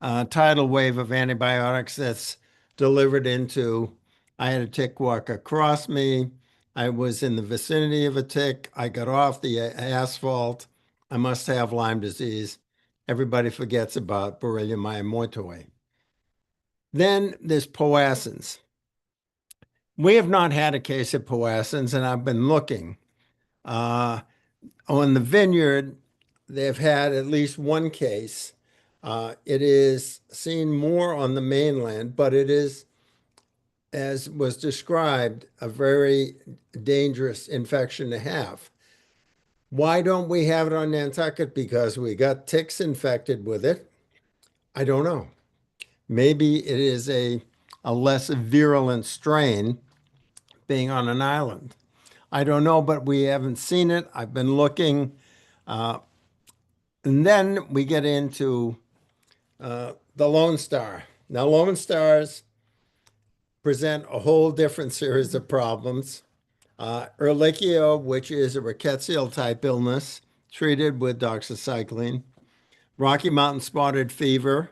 tidal wave of antibiotics that's delivered into, I had a tick walk across me. I was in the vicinity of a tick. I got off the asphalt. I must have Lyme disease. Everybody forgets about Borrelia miyamotoi. Then there's Powassan's. We have not had a case of Powassan's, and I've been looking. On the vineyard, they've had at least one case. It is seen more on the mainland, but it is, as was described, a very dangerous infection to have. Why don't we have it on Nantucket? Because we got ticks infected with it? I don't know. Maybe it is a less virulent strain being on an island. I don't know, but we haven't seen it. I've been looking. And then we get into the Lone Star. Now, Lone Stars present a whole different series of problems. Ehrlichia, which is a rickettsial type illness, treated with doxycycline. Rocky Mountain spotted fever,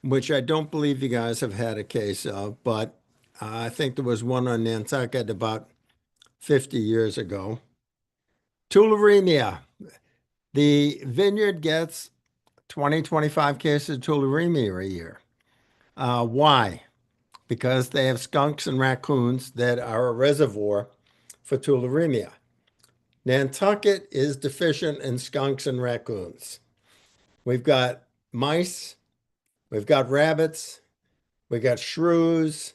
which I don't believe you guys have had a case of, but I think there was one on Nantucket about 50 years ago. Tularemia. The vineyard gets 20, 25 cases of tularemia a year. Why? Because they have skunks and raccoons that are a reservoir for tularemia. Nantucket is deficient in skunks and raccoons. We've got mice, we've got rabbits, we got shrews.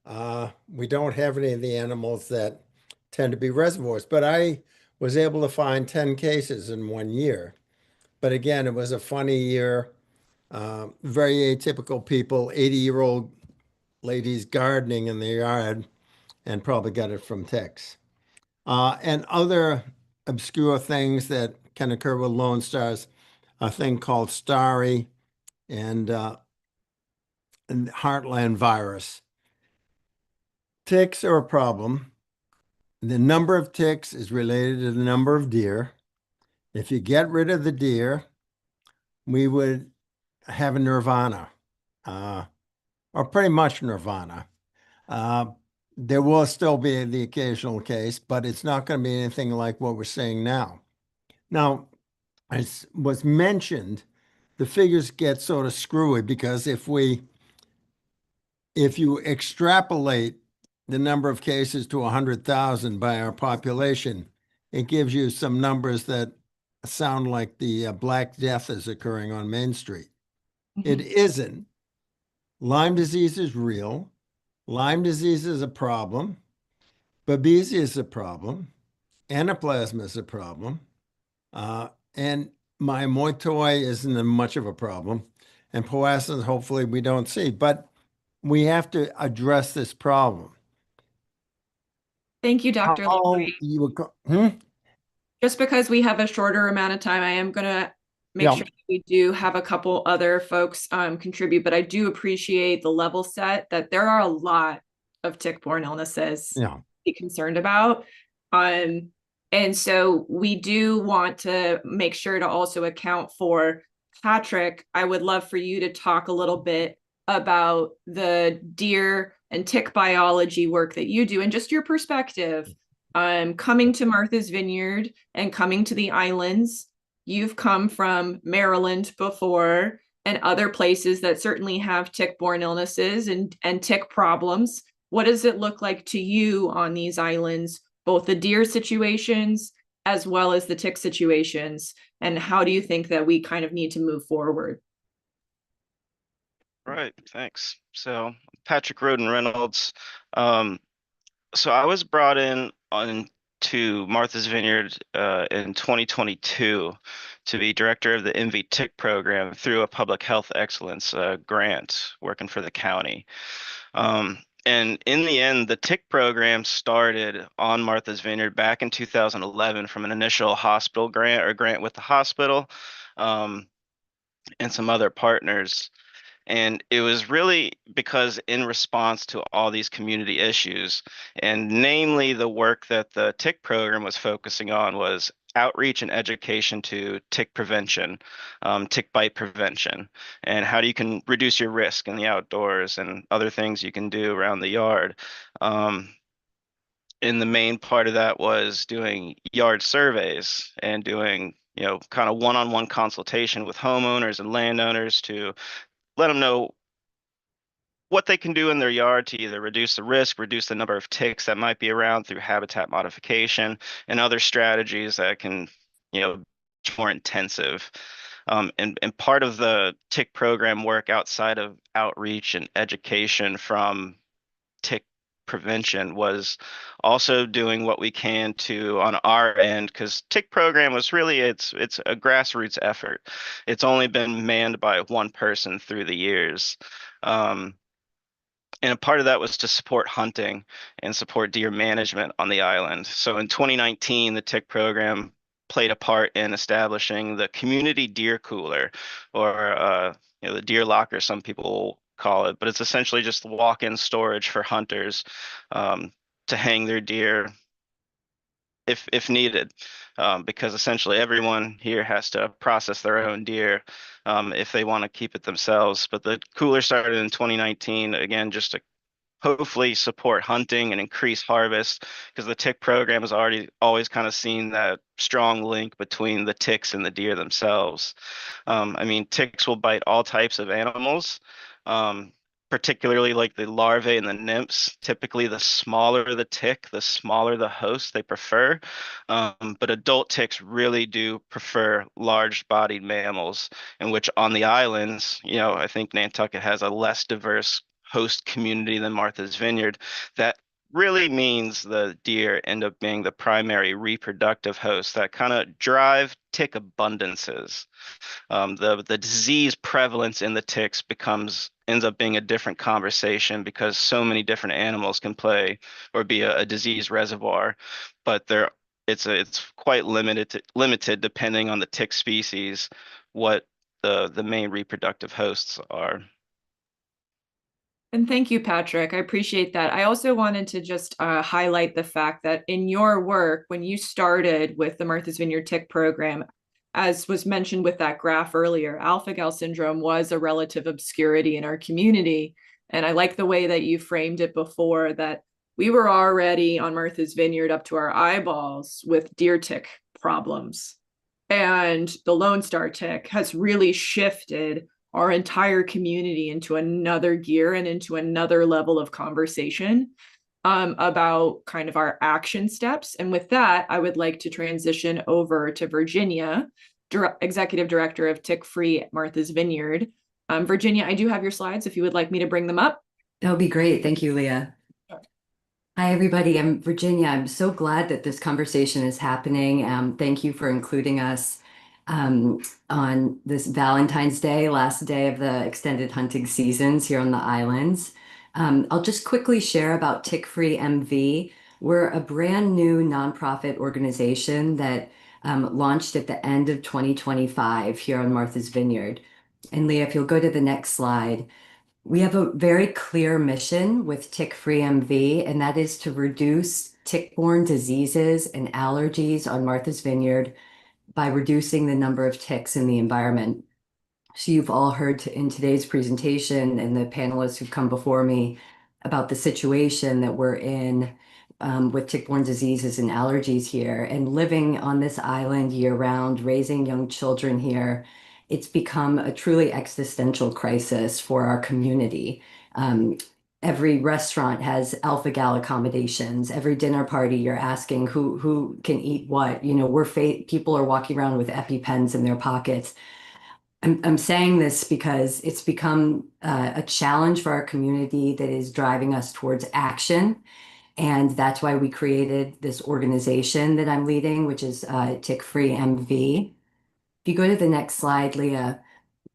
We don't have any of the animals that tend to be reservoirs, but I was able to find 10 cases in 1 year. But again, it was a funny year. Very atypical people, 80-year-old ladies gardening in their yard and probably got it from ticks. And other obscure things that can occur with Lone Stars, a thing called starry and heartland virus. Ticks are a problem. The number of ticks is related to the number of deer. If you get rid of the deer, we would have a nirvana, or pretty much nirvana. There will still be the occasional case, but it's not going to be anything like what we're seeing now. Now, as was mentioned, the figures get sort of screwy because if you extrapolate the number of cases to 100,000 by our population, it gives you some numbers that sound like the Black Death is occurring on Main Street. It isn't. Lyme disease is real. Lyme disease is a problem. Babesia is a problem. Anaplasma is a problem. And myotoy isn't much of a problem. And Powassan, hopefully we don't see. But we have to address this problem. Thank you, Dr. Lepore. Just because we have a shorter amount of time, I am going to make sure that we do have a couple other folks contribute, but I do appreciate the level set that there are a lot of tick-borne illnesses to be concerned about. And so we do want to make sure to also account for Patrick. I would love for you to talk a little bit about the deer and tick biology work that you do and just your perspective. Coming to Martha's Vineyard and coming to the islands. You've come from Maryland before and other places that certainly have tick-borne illnesses and tick problems. What does it look like to you on these islands, both the deer situations as well as the tick situations? And how do you think that we kind of need to move forward? Right, thanks. So Patrick Roden Reynolds. So I was brought in to Martha's Vineyard in 2022 to be director of the MV Tick program through a public health excellence grant working for the county. And in the end, the tick program started on Martha's Vineyard back in 2011 from an initial hospital grant with the hospital and some other partners. And it was really because in response to all these community issues, and namely the work that the tick program was focusing on was outreach and education to tick prevention, tick bite prevention, and how you can reduce your risk in the outdoors and other things you can do around the yard. And the main part of that was doing yard surveys and doing, kind of one-on-one consultation with homeowners and landowners to let them know what they can do in their yard to either reduce the risk, reduce the number of ticks that might be around through habitat modification and other strategies that can, more intensive. And part of the tick program work outside of outreach and education from tick prevention was also doing what we can to on our end, because tick program was really it's a grassroots effort. It's only been manned by one person through the years, and a part of that was to support hunting and support deer management on the island. So in 2019 the tick program played a part in establishing the community deer cooler, or the deer locker some people call it, but it's essentially just walk-in storage for hunters to hang their deer if needed, because essentially everyone here has to process their own deer if they want to keep it themselves. But the cooler started in 2019, again, just to hopefully support hunting and increase harvest, because the tick program has always kind of seen that strong link between the ticks and the deer themselves. I mean, ticks will bite all types of animals, particularly like the larvae and the nymphs. Typically, the smaller the tick, the smaller the host they prefer. But adult ticks really do prefer large-bodied mammals, in which on the islands, I think Nantucket has a less diverse host community than Martha's Vineyard. That really means the deer end up being the primary reproductive host that kind of drive tick abundances. The disease prevalence in the ticks ends up being a different conversation, because so many different animals can play or be a disease reservoir, but it's quite limited depending on the tick species, what the main reproductive hosts are. And thank you, Patrick. I appreciate that. I also wanted to just highlight the fact that in your work, when you started with the Martha's Vineyard Tick Program, as was mentioned with that graph earlier, alpha-gal syndrome was a relative obscurity in our community. And I like the way that you framed it before, that we were already on Martha's Vineyard up to our eyeballs with deer tick problems. And the Lone Star tick has really shifted our entire community into another gear and into another level of conversation about kind of our action steps. And with that, I would like to transition over to Virginia, Executive Director of TickFree at Martha's Vineyard. Virginia, I do have your slides if you would like me to bring them up. That would be great. Thank you, Leah. Hi, everybody. I'm Virginia. I'm so glad that this conversation is happening. Thank you for including us on this Valentine's Day, last day of the extended hunting seasons here on the islands. I'll just quickly share about TickFree MV. We're a brand new nonprofit organization that launched at the end of 2025 here on Martha's Vineyard. And Leah, if you'll go to the next slide. We have a very clear mission with TickFree MV, and that is to reduce tick-borne diseases and allergies on Martha's Vineyard by reducing the number of ticks in the environment. So you've all heard in today's presentation and the panelists who've come before me about the situation that we're in with tick-borne diseases and allergies here. And living on this island year-round, raising young children here, it's become a truly existential crisis for our community. Every restaurant has alpha-gal accommodations. Every dinner party, you're asking who can eat what. People are walking around with EpiPens in their pockets. I'm saying this because it's become a challenge for our community that is driving us towards action. And that's why we created this organization that I'm leading, which is TickFree MV. If you go to the next slide, Leah,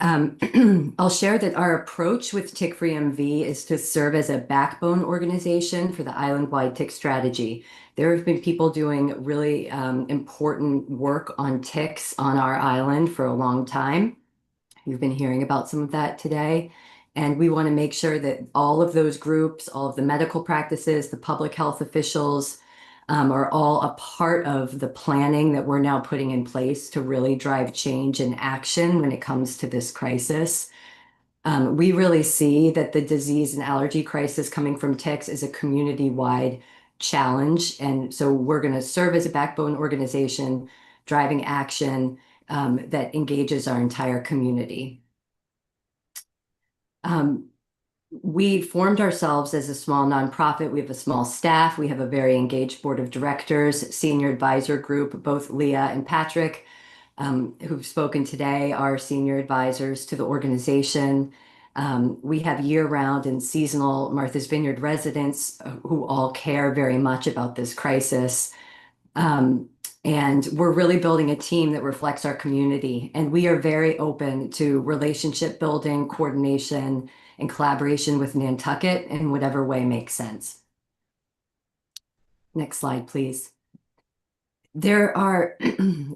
I'll share that our approach with TickFree MV is to serve as a backbone organization for the island-wide tick strategy. There have been people doing really important work on ticks on our island for a long time. You've been hearing about some of that today. And we want to make sure that all of those groups, all of the medical practices, the public health officials, are all a part of the planning that we're now putting in place to really drive change and action when it comes to this crisis. We really see that the disease and allergy crisis coming from ticks is a community-wide challenge. And so we're going to serve as a backbone organization, driving action that engages our entire community. We formed ourselves as a small nonprofit. We have a small staff. We have a very engaged board of directors, senior advisor group. Both Leah and Patrick, who've spoken today, are senior advisors to the organization. We have year-round and seasonal Martha's Vineyard residents who all care very much about this crisis. And we're really building a team that reflects our community. And we are very open to relationship building, coordination, and collaboration with Nantucket in whatever way makes sense. Next slide, please. There are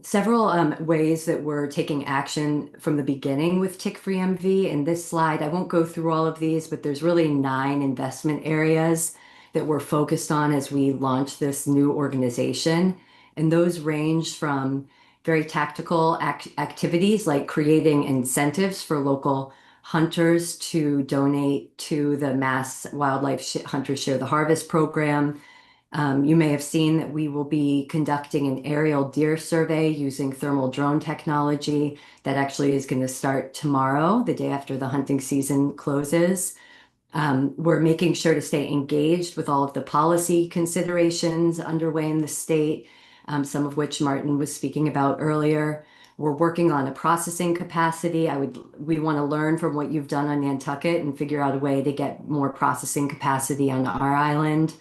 several ways that we're taking action from the beginning with TickFree MV. In this slide, I won't go through all of these, but there's really 9 investment areas that we're focused on as we launch this new organization. And those range from very tactical activities like creating incentives for local hunters to donate to the MassWildlife Hunters Share the Harvest program. You may have seen that we will be conducting an aerial deer survey using thermal drone technology that actually is going to start tomorrow, the day after the hunting season closes. We're making sure to stay engaged with all of the policy considerations underway in the state, some of which Martin was speaking about earlier. We're working on a processing capacity. We want to learn from what you've done on Nantucket and figure out a way to get more processing capacity on our island.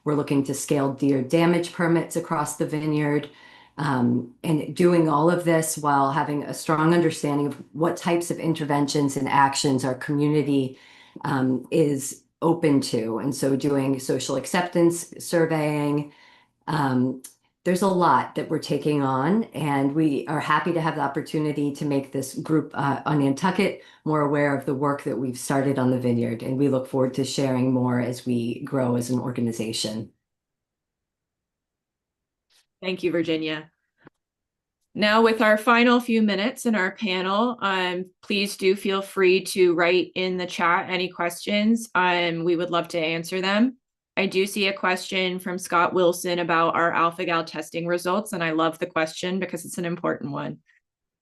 We're looking to scale deer damage permits across the vineyard, and doing all of this while having a strong understanding of what types of interventions and actions our community is open to. And so doing social acceptance surveying, there's a lot that we're taking on, and we are happy to have the opportunity to make this group on Nantucket more aware of the work that we've started on the vineyard. And we look forward to sharing more as we grow as an organization. Thank you, Virginia. Now, with our final few minutes in our panel, please do feel free to write in the chat any questions. We would love to answer them. I do see a question from Scott Wilson about our alpha-gal testing results, and I love the question because it's an important one.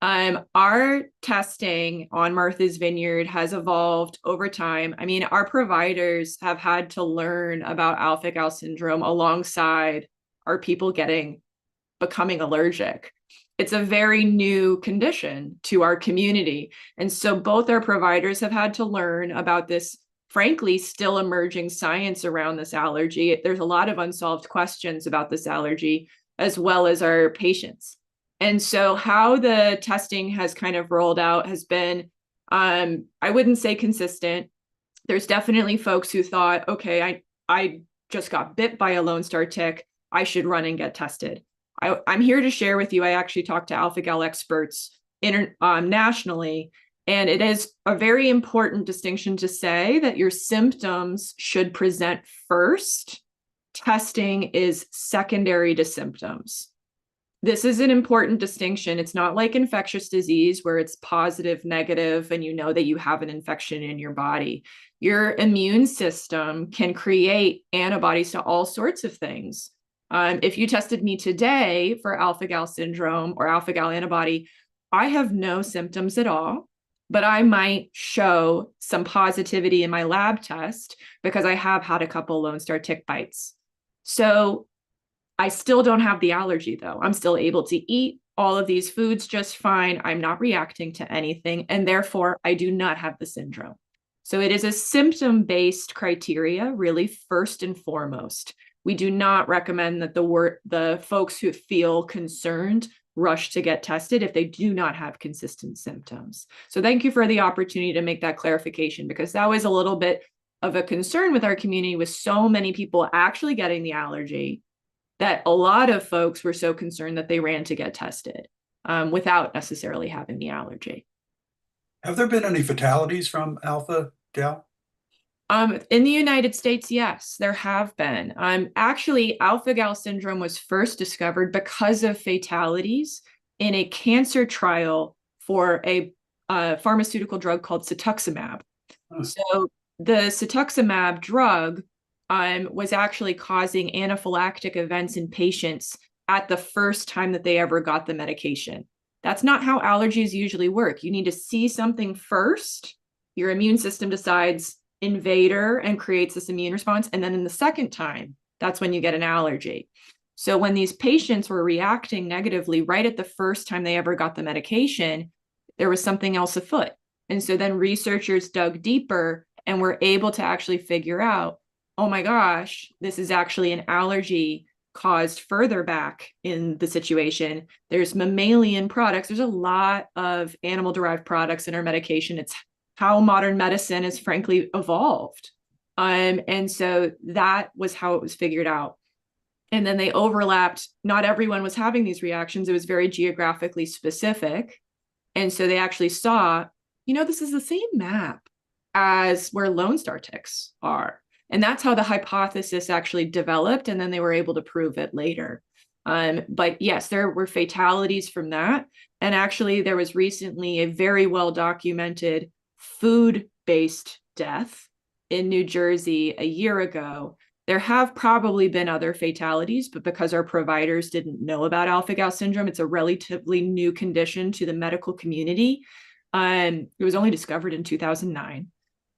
Our testing on Martha's Vineyard has evolved over time. I mean, our providers have had to learn about alpha-gal syndrome alongside our people becoming allergic. It's a very new condition to our community. And so both our providers have had to learn about this, frankly, still emerging science around this allergy. There's a lot of unsolved questions about this allergy, as well as our patients. And so how the testing has kind of rolled out has been, I wouldn't say consistent. There's definitely folks who thought, okay, I just got bit by a Lone Star tick. I should run and get tested. I'm here to share with you, I actually talked to alpha-gal experts nationally, and it is a very important distinction to say that your symptoms should present first. Testing is secondary to symptoms. This is an important distinction. It's not like infectious disease where it's positive, negative, and you know that you have an infection in your body. Your immune system can create antibodies to all sorts of things. If you tested me today for alpha-gal syndrome or alpha-gal antibody, I have no symptoms at all, but I might show some positivity in my lab test because I have had a couple Lone Star tick bites. So I still don't have the allergy though. I'm still able to eat all of these foods just fine. I'm not reacting to anything, and therefore I do not have the syndrome. So it is a symptom-based criteria, really, first and foremost. We do not recommend that the folks who feel concerned rush to get tested if they do not have consistent symptoms. So thank you for the opportunity to make that clarification, because that was a little bit of a concern with our community, with so many people actually getting the allergy, that a lot of folks were so concerned that they ran to get tested without necessarily having the allergy. Have there been any fatalities from alpha-gal? In the United States, yes, there have been. Actually, alpha-gal syndrome was first discovered because of fatalities in a cancer trial for a pharmaceutical drug called cetuximab. So the cetuximab drug was actually causing anaphylactic events in patients at the first time that they ever got the medication. That's not how allergies usually work. You need to see something first. Your immune system decides invader and creates this immune response. And then in the second time, that's when you get an allergy. So when these patients were reacting negatively right at the first time they ever got the medication, there was something else afoot. And so then researchers dug deeper and were able to actually figure out, oh my gosh, this is actually an allergy caused further back in the situation. There's mammalian products. There's a lot of animal-derived products in our medication. It's how modern medicine has frankly evolved. And so that was how it was figured out. And then they overlapped. Not everyone was having these reactions. It was very geographically specific. And so they actually saw, this is the same map as where Lone Star ticks are. And that's how the hypothesis actually developed. And then they were able to prove it later. But yes, there were fatalities from that. And actually, there was recently a very well documented food-based death in New Jersey a year ago. There have probably been other fatalities, but because our providers didn't know about alpha-gal syndrome, it's a relatively new condition to the medical community. It was only discovered in 2009.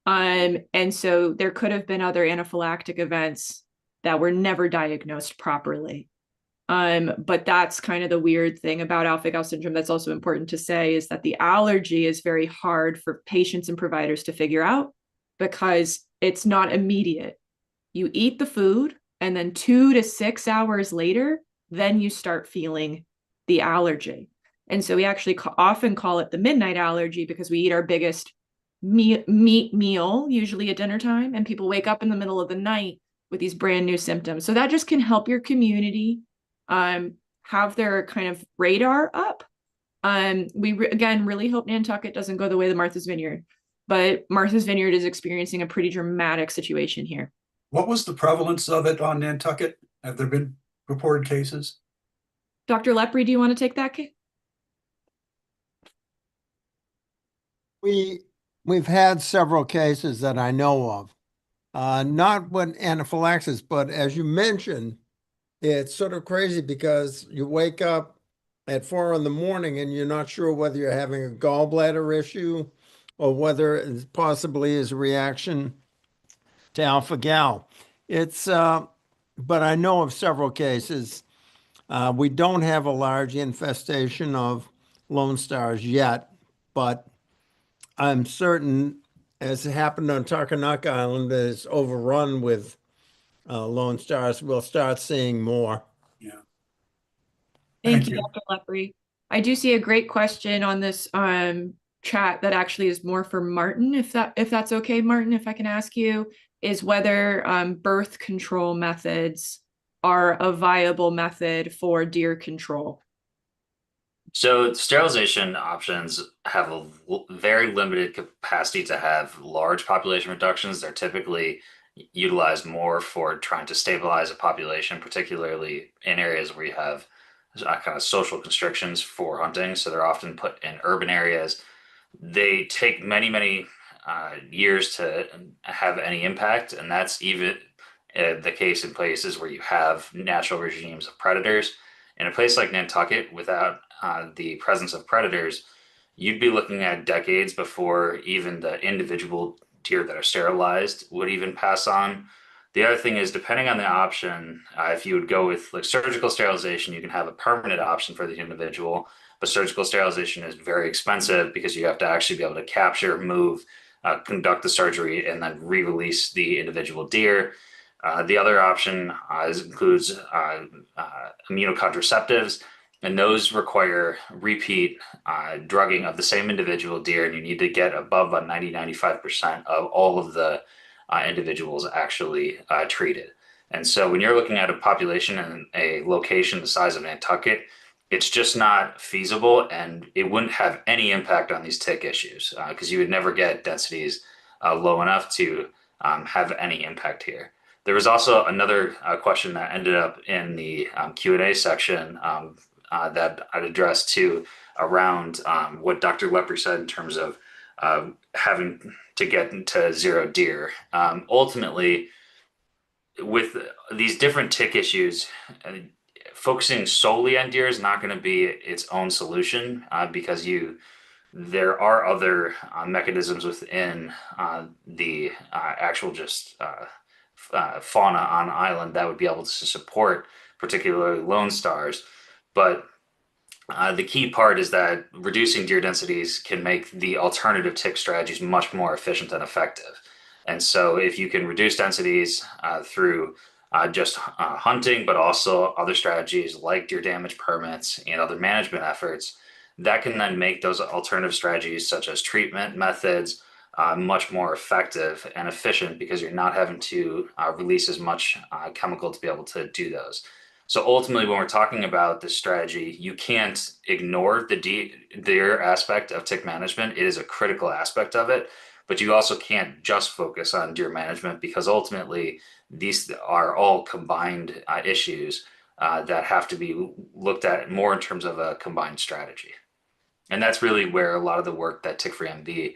And so there could have been other anaphylactic events that were never diagnosed properly. But that's kind of the weird thing about alpha-gal syndrome that's also important to say, is that the allergy is very hard for patients and providers to figure out because it's not immediate. You eat the food, and then 2 to 6 hours later, then you start feeling the allergy. And so we actually often call it the midnight allergy because we eat our biggest meat meal, usually at dinner time, and people wake up in the middle of the night with these brand new symptoms. So that just can help your community have their kind of radar up. We again really hope Nantucket doesn't go the way of Martha's Vineyard, but Martha's Vineyard is experiencing a pretty dramatic situation here. What was the prevalence of it on Nantucket? Have there been reported cases? Dr. Lepore, do you want to take that? We've had several cases that I know of, not with anaphylaxis, but as you mentioned, it's sort of crazy because you wake up at 4 in the morning and you're not sure whether you're having a gallbladder issue or whether it possibly is a reaction to alpha-gal. It's, but I know of several cases. We don't have a large infestation of Lone Stars yet, but I'm certain, as it happened on Takanak Island, that it's overrun with Lone Stars. We'll start seeing more. Yeah. Thank you, Dr. Lepore. I do see a great question on this chat that actually is more for Martin, if that's okay, Martin, if I can ask you, is whether birth control methods are a viable method for deer control. So sterilization options have a very limited capacity to have large population reductions. They're typically utilized more for trying to stabilize a population, particularly in areas where you have kind of social constrictions for hunting. So they're often put in urban areas. They take many, many years to have any impact, and that's even the case in places where you have natural regimes of predators. In a place like Nantucket, without the presence of predators, you'd be looking at decades before even the individual deer that are sterilized would even pass on. The other thing is, depending on the option, if you would go with like surgical sterilization, you can have a permanent option for the individual, but surgical sterilization is very expensive because you have to actually be able to capture, move, conduct the surgery, and then re-release the individual deer. The other option includes immunocontraceptives, and those require repeat drugging of the same individual deer, and you need to get above about 90-95% of all of the individuals actually treated. And so when you're looking at a population in a location the size of Nantucket, it's just not feasible, and it wouldn't have any impact on these tick issues because you would never get densities low enough to have any impact here. There was also another question that ended up in the Q&A section that I'd addressed too around what Dr. Lepore said in terms of having to get into zero deer. Ultimately, with these different tick issues, focusing solely on deer is not going to be its own solution because there are other mechanisms within the actual just fauna on island that would be able to support particularly Lone Stars. But the key part is that reducing deer densities can make the alternative tick strategies much more efficient and effective. And so if you can reduce densities through just hunting, but also other strategies like deer damage permits and other management efforts, that can then make those alternative strategies such as treatment methods much more effective and efficient because you're not having to release as much chemical to be able to do those. So ultimately, when we're talking about this strategy, you can't ignore the deer aspect of tick management. It is a critical aspect of it, but you also can't just focus on deer management because ultimately these are all combined issues that have to be looked at more in terms of a combined strategy. And that's really where a lot of the work that TickFree MV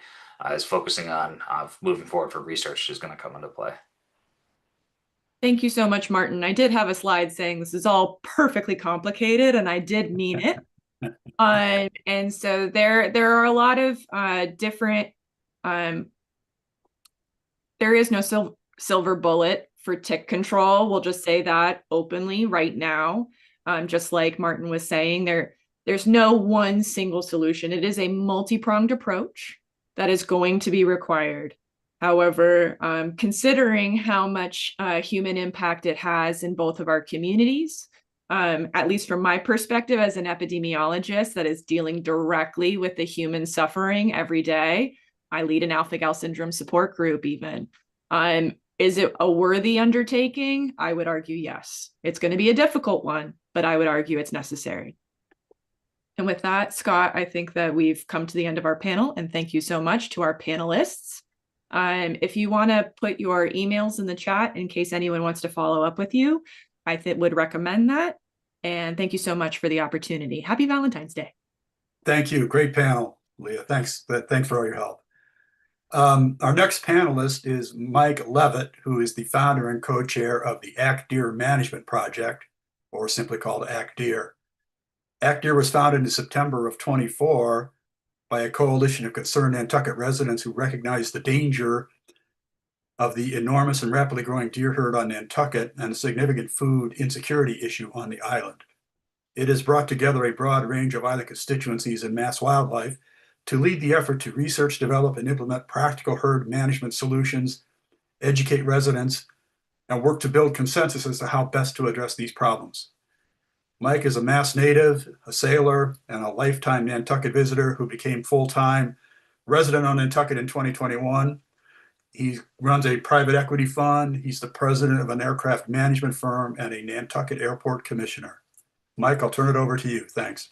is focusing on moving forward for research is going to come into play. Thank you so much, Martin. I did have a slide saying this is all perfectly complicated, and I did mean it. And so there are a lot of different. There is no silver bullet for tick control. We'll just say that openly right now. Just like Martin was saying, there's no one single solution. It is a multi-pronged approach that is going to be required. However, considering how much human impact it has in both of our communities, at least from my perspective as an epidemiologist that is dealing directly with the human suffering every day, I lead an alpha-gal syndrome support group even. Is it a worthy undertaking? I would argue yes. It's going to be a difficult one, but I would argue it's necessary. And with that, Scott, I think that we've come to the end of our panel, and thank you so much to our panelists. If you want to put your emails in the chat in case anyone wants to follow up with you, I would recommend that. And thank you so much for the opportunity. Happy Valentine's Day. Thank you. Great panel, Leah. Thanks for all your help. Our next panelist is Mike Levitt, who is the founder and co-chair of the Deer Management Project, or simply called Deer. Deer was founded in September of 24 by a coalition of concerned Nantucket residents who recognized the danger of the enormous and rapidly growing deer herd on Nantucket and a significant food insecurity issue on the island. It has brought together a broad range of island constituencies and MassWildlife to lead the effort to research, develop, and implement practical herd management solutions, educate residents, and work to build consensus as to how best to address these problems. Mike is a Mass native, a sailor, and a lifetime Nantucket visitor who became full-time resident on Nantucket in 2021. He runs a private equity fund. He's the president of an aircraft management firm and a Nantucket Airport commissioner. Mike, I'll turn it over to you. Thanks.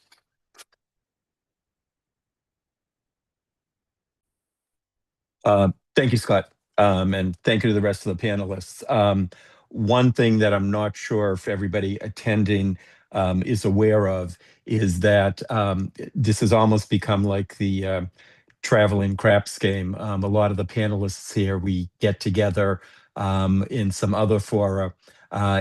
Thank you, Scott, and thank you to the rest of the panelists. One thing that I'm not sure if everybody attending is aware of is that this has almost become like the traveling craps game. A lot of the panelists here, we get together in some other fora,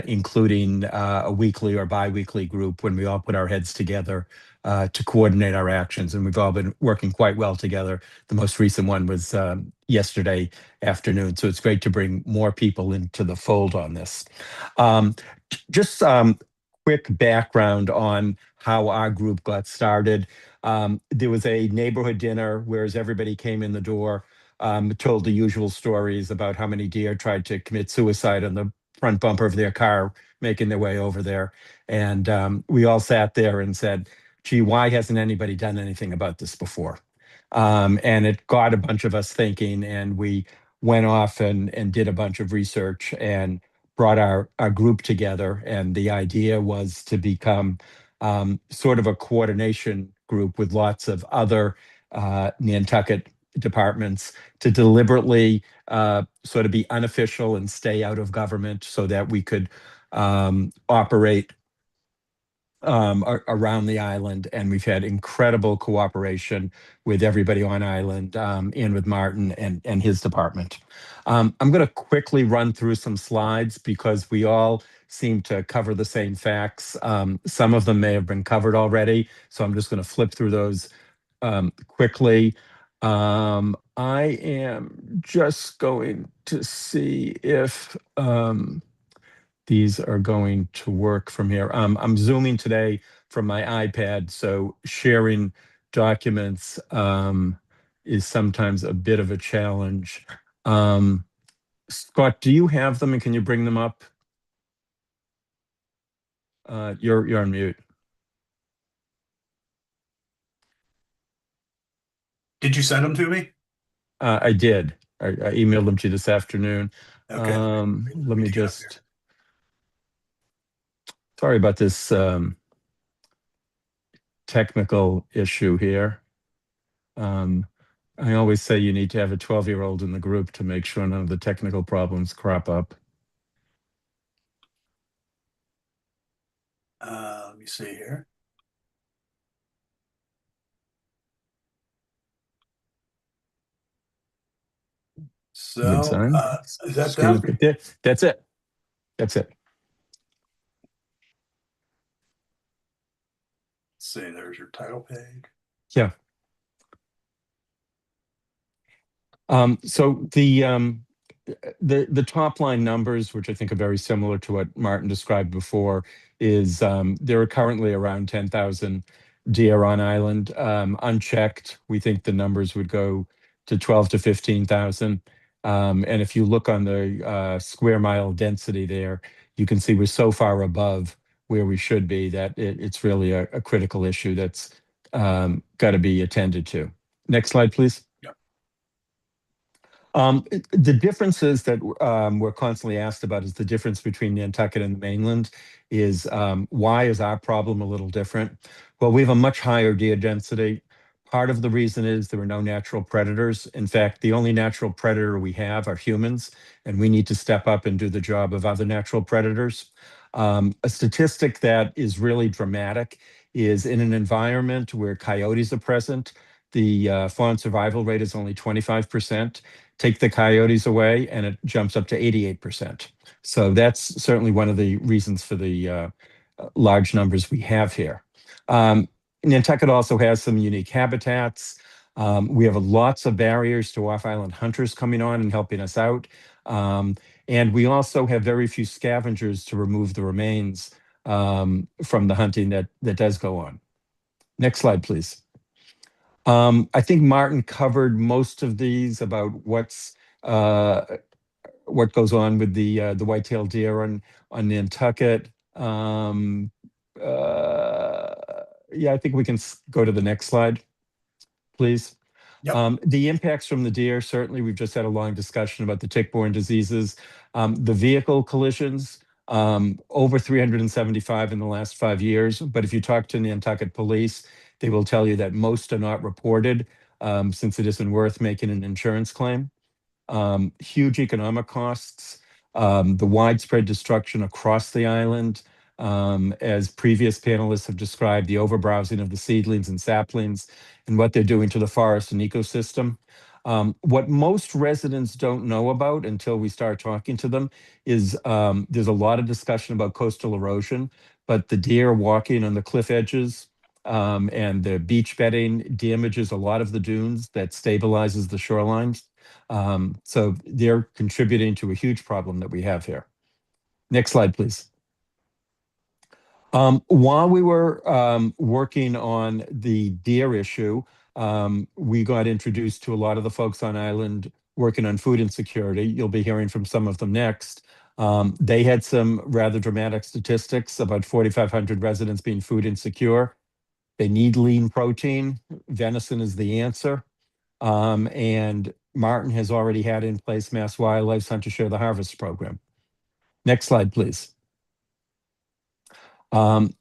including a weekly or bi-weekly group when we all put our heads together to coordinate our actions. And we've all been working quite well together. The most recent one was yesterday afternoon. So it's great to bring more people into the fold on this. Just quick background on how our group got started. There was a neighborhood dinner where everybody came in the door, told the usual stories about how many deer tried to commit suicide on the front bumper of their car, making their way over there. And we all sat there and said, gee, why hasn't anybody done anything about this before? And it got a bunch of us thinking, and we went off and did a bunch of research and brought our group together. And the idea was to become sort of a coordination group with lots of other Nantucket departments to deliberately sort of be unofficial and stay out of government so that we could operate around the island. And we've had incredible cooperation with everybody on island and with Martin and his department. I'm going to quickly run through some slides because we all seem to cover the same facts. Some of them may have been covered already, so I'm just going to flip through those quickly. I am just going to see if these are going to work from here. I'm Zooming today from my iPad, so sharing documents is sometimes a bit of a challenge. Scott, do you have them and can you bring them up? You're on mute. Did you send them to me? I did. I emailed them to you this afternoon. Okay. Let me just. Sorry about this technical issue here. I always say you need to have a 12-year-old in the group to make sure none of the technical problems crop up. Let me see here. Good So, sign. is that Screws done? right there. That's it. That's it. Let's see, there's your title page. Yeah. So the top line numbers, which I think are very similar to what Martin described before, is there are currently around 10,000 deer on island. Unchecked, we think the numbers would go to 12 to 15,000. And if you look on the square mile density there, you can see we're so far above where we should be that it's really a critical issue that's got to be attended to. Next slide, please. The differences that we're constantly asked about is the difference between Nantucket and the mainland is why is our problem a little different? Well, we have a much higher deer density. Part of the reason is there are no natural predators. In fact, the only natural predator we have are humans, and we need to step up and do the job of other natural predators. A statistic that is really dramatic is in an environment where coyotes are present, the fawn survival rate is only 25%. Take the coyotes away and it jumps up to 88%. So that's certainly one of the reasons for the large numbers we have here. Nantucket also has some unique habitats. We have lots of barriers to off-island hunters coming on and helping us out. And we also have very few scavengers to remove the remains from the hunting that does go on. Next slide, please. I think Martin covered most of these about what goes on with the white-tailed deer on Nantucket. Yeah, I think we can go to the next slide, please. Yep. The impacts from the deer, certainly we've just had a long discussion about the tick-borne diseases. The vehicle collisions, over 375 in the last 5 years. But if you talk to Nantucket police, they will tell you that most are not reported since it isn't worth making an insurance claim. Huge economic costs, the widespread destruction across the island, as previous panelists have described, the overbrowsing of the seedlings and saplings and what they're doing to the forest and ecosystem. What most residents don't know about until we start talking to them is there's a lot of discussion about coastal erosion, but the deer walking on the cliff edges and the beach bedding damages a lot of the dunes that stabilizes the shorelines. So they're contributing to a huge problem that we have here. Next slide, please. While we were working on the deer issue, we got introduced to a lot of the folks on island working on food insecurity. You'll be hearing from some of them next. They had some rather dramatic statistics about 4,500 residents being food insecure. They need lean protein. Venison is the answer. And Martin has already had in place MassWildlife's Hunt to Share the Harvest program. Next slide, please.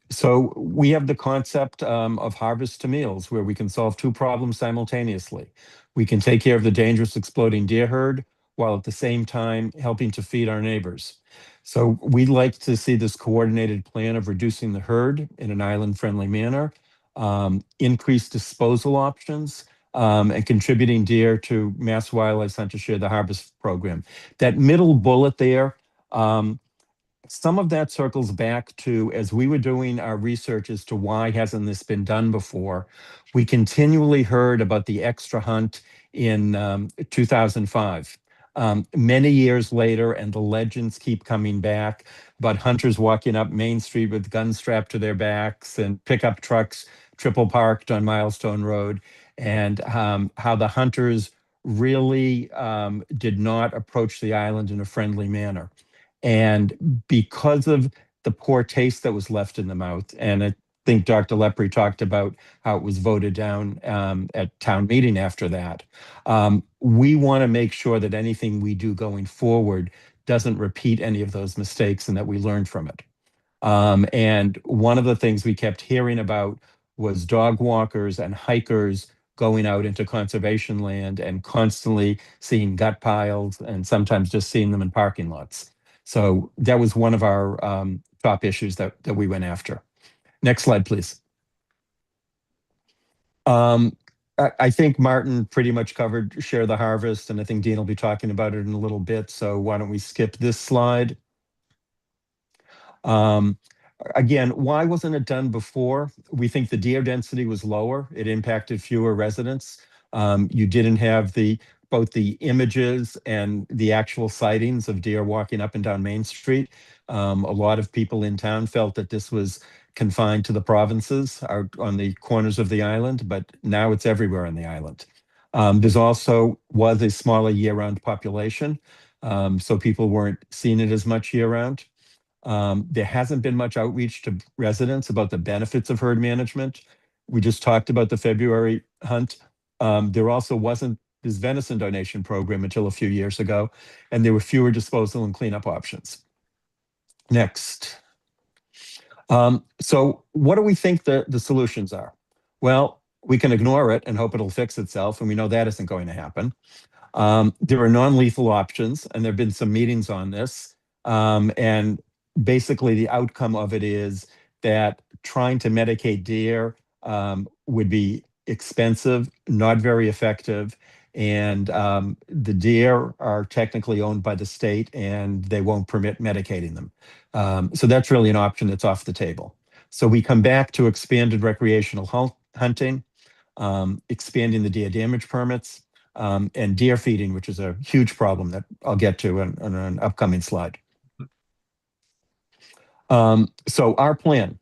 So we have the concept of harvest to meals, where we can solve two problems simultaneously. We can take care of the dangerous exploding deer herd while at the same time helping to feed our neighbors. So we'd like to see this coordinated plan of reducing the herd in an island-friendly manner, increased disposal options, and contributing deer to MassWildlife's Hunt to Share the Harvest program. That middle bullet there, some of that circles back to, as we were doing our research as to why hasn't this been done before, we continually heard about the extra hunt in 2005. Many years later, and the legends keep coming back about hunters walking up Main Street with guns strapped to their backs and pickup trucks triple parked on Milestone Road, and how the hunters really did not approach the island in a friendly manner. And because of the poor taste that was left in the mouth, and I think Dr. Lepore talked about how it was voted down at town meeting after that, we want to make sure that anything we do going forward doesn't repeat any of those mistakes and that we learn from it. And one of the things we kept hearing about was dog walkers and hikers going out into conservation land and constantly seeing gut piles and sometimes just seeing them in parking lots. So that was one of our top issues that we went after. Next slide, please. I think Martin pretty much covered share the harvest, and I think Dean will be talking about it in a little bit. So why don't we skip this slide? Again, why wasn't it done before? We think the deer density was lower. It impacted fewer residents. You didn't have both the images and the actual sightings of deer walking up and down Main Street. A lot of people in town felt that this was confined to the provinces out on the corners of the island, but now it's everywhere on the island. There's also was a smaller year-round population, so people weren't seeing it as much year-round. There hasn't been much outreach to residents about the benefits of herd management. We just talked about the February hunt. There also wasn't this venison donation program until a few years ago, and there were fewer disposal and cleanup options. Next. So what do we think the solutions are? Well, we can ignore it and hope it'll fix itself, and we know that isn't going to happen. There are non-lethal options, and there have been some meetings on this. And basically, the outcome of it is that trying to medicate deer would be expensive, not very effective, and the deer are technically owned by the state, and they won't permit medicating them. So that's really an option that's off the table. So we come back to expanded recreational hunting, expanding the deer damage permits, and deer feeding, which is a huge problem that I'll get to on an upcoming slide. So our plan,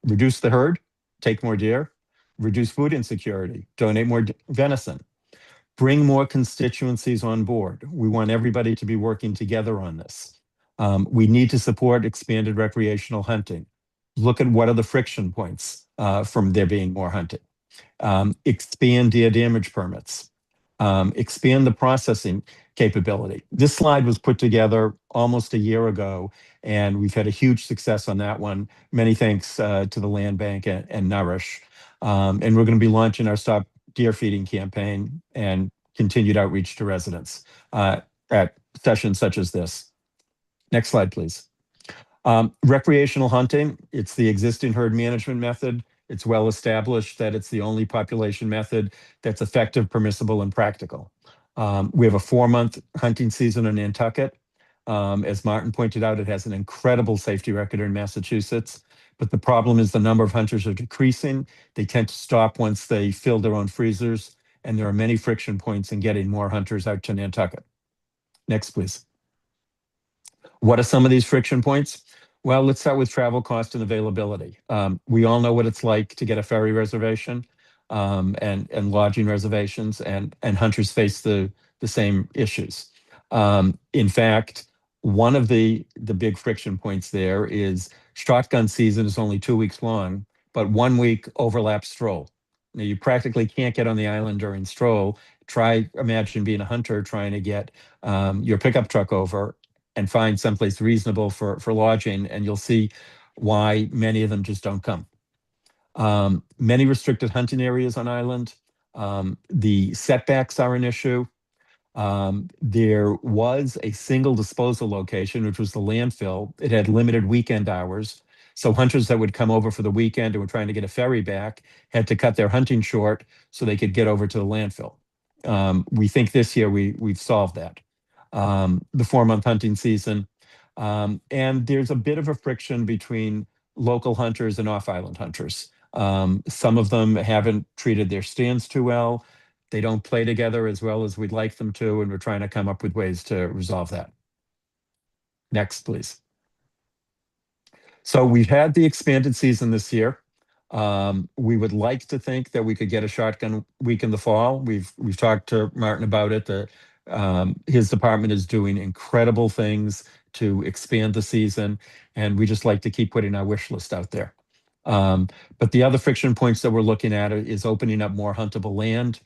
reduce the herd, take more deer, reduce food insecurity, donate more venison, bring more constituencies on board. We want everybody to be working together on this. We need to support expanded recreational hunting. Look at what are the friction points from there being more hunting. Expand deer damage permits. Expand the processing capability. This slide was put together almost a year ago, and we've had a huge success on that one. Many thanks to the Land Bank and Nourish. And we're going to be launching our Stop Deer Feeding campaign and continued outreach to residents at sessions such as this. Next slide, please. Recreational hunting, it's the existing herd management method. It's well established that it's the only population method that's effective, permissible, and practical. We have a 4-month hunting season in Nantucket. As Martin pointed out, it has an incredible safety record in Massachusetts, but the problem is the number of hunters are decreasing. They tend to stop once they fill their own freezers, and there are many friction points in getting more hunters out to Nantucket. Next, please. What are some of these friction points? Well, let's start with travel cost and availability. We all know what it's like to get a ferry reservation and lodging reservations, and hunters face the same issues. In fact, one of the big friction points there is shotgun season is only 2 weeks long, but 1 week overlaps stroll. Now, you practically can't get on the island during stroll. Imagine being a hunter trying to get your pickup truck over and find someplace reasonable for lodging, and you'll see why many of them just don't come. Many restricted hunting areas on island. The setbacks are an issue. There was a single disposal location, which was the landfill. It had limited weekend hours. So hunters that would come over for the weekend and were trying to get a ferry back had to cut their hunting short so they could get over to the landfill. We think this year we've solved that. The 4-month hunting season. And there's a bit of a friction between local hunters and off-island hunters. Some of them haven't treated their stands too well. They don't play together as well as we'd like them to, and we're trying to come up with ways to resolve that. Next, please. So we've had the expanded season this year. We would like to think that we could get a shotgun week in the fall. We've talked to Martin about it. His department is doing incredible things to expand the season, and we just like to keep putting our wish list out there. But the other friction points that we're looking at is opening up more huntable land,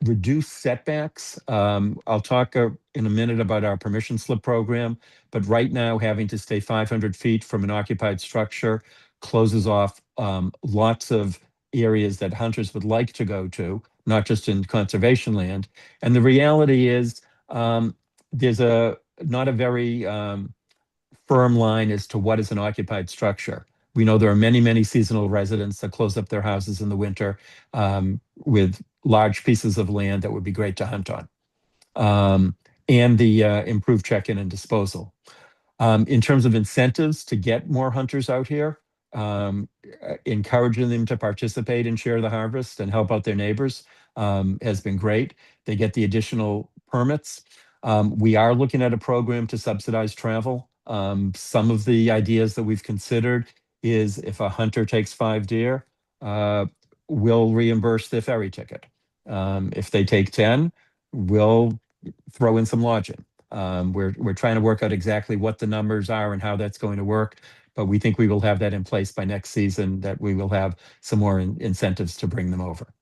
reduce setbacks. I'll talk in a minute about our permission slip program, but right now having to stay 500 feet from an occupied structure closes off lots of areas that hunters would like to go to, not just in conservation land. And the reality is there's not a very firm line as to what is an occupied structure. We know there are many, many seasonal residents that close up their houses in the winter with large pieces of land that would be great to hunt on. And the improved check-in and disposal. In terms of incentives to get more hunters out here, encouraging them to participate and share the harvest and help out their neighbors has been great. They get the additional permits. We are looking at a program to subsidize travel. Some of the ideas that we've considered is if a hunter takes 5 deer, we'll reimburse their ferry ticket. If they take 10, we'll throw in some lodging. We're trying to work out exactly what the numbers are and how that's going to work, but we think we will have that in place by next season, that we will have some more incentives to bring them over.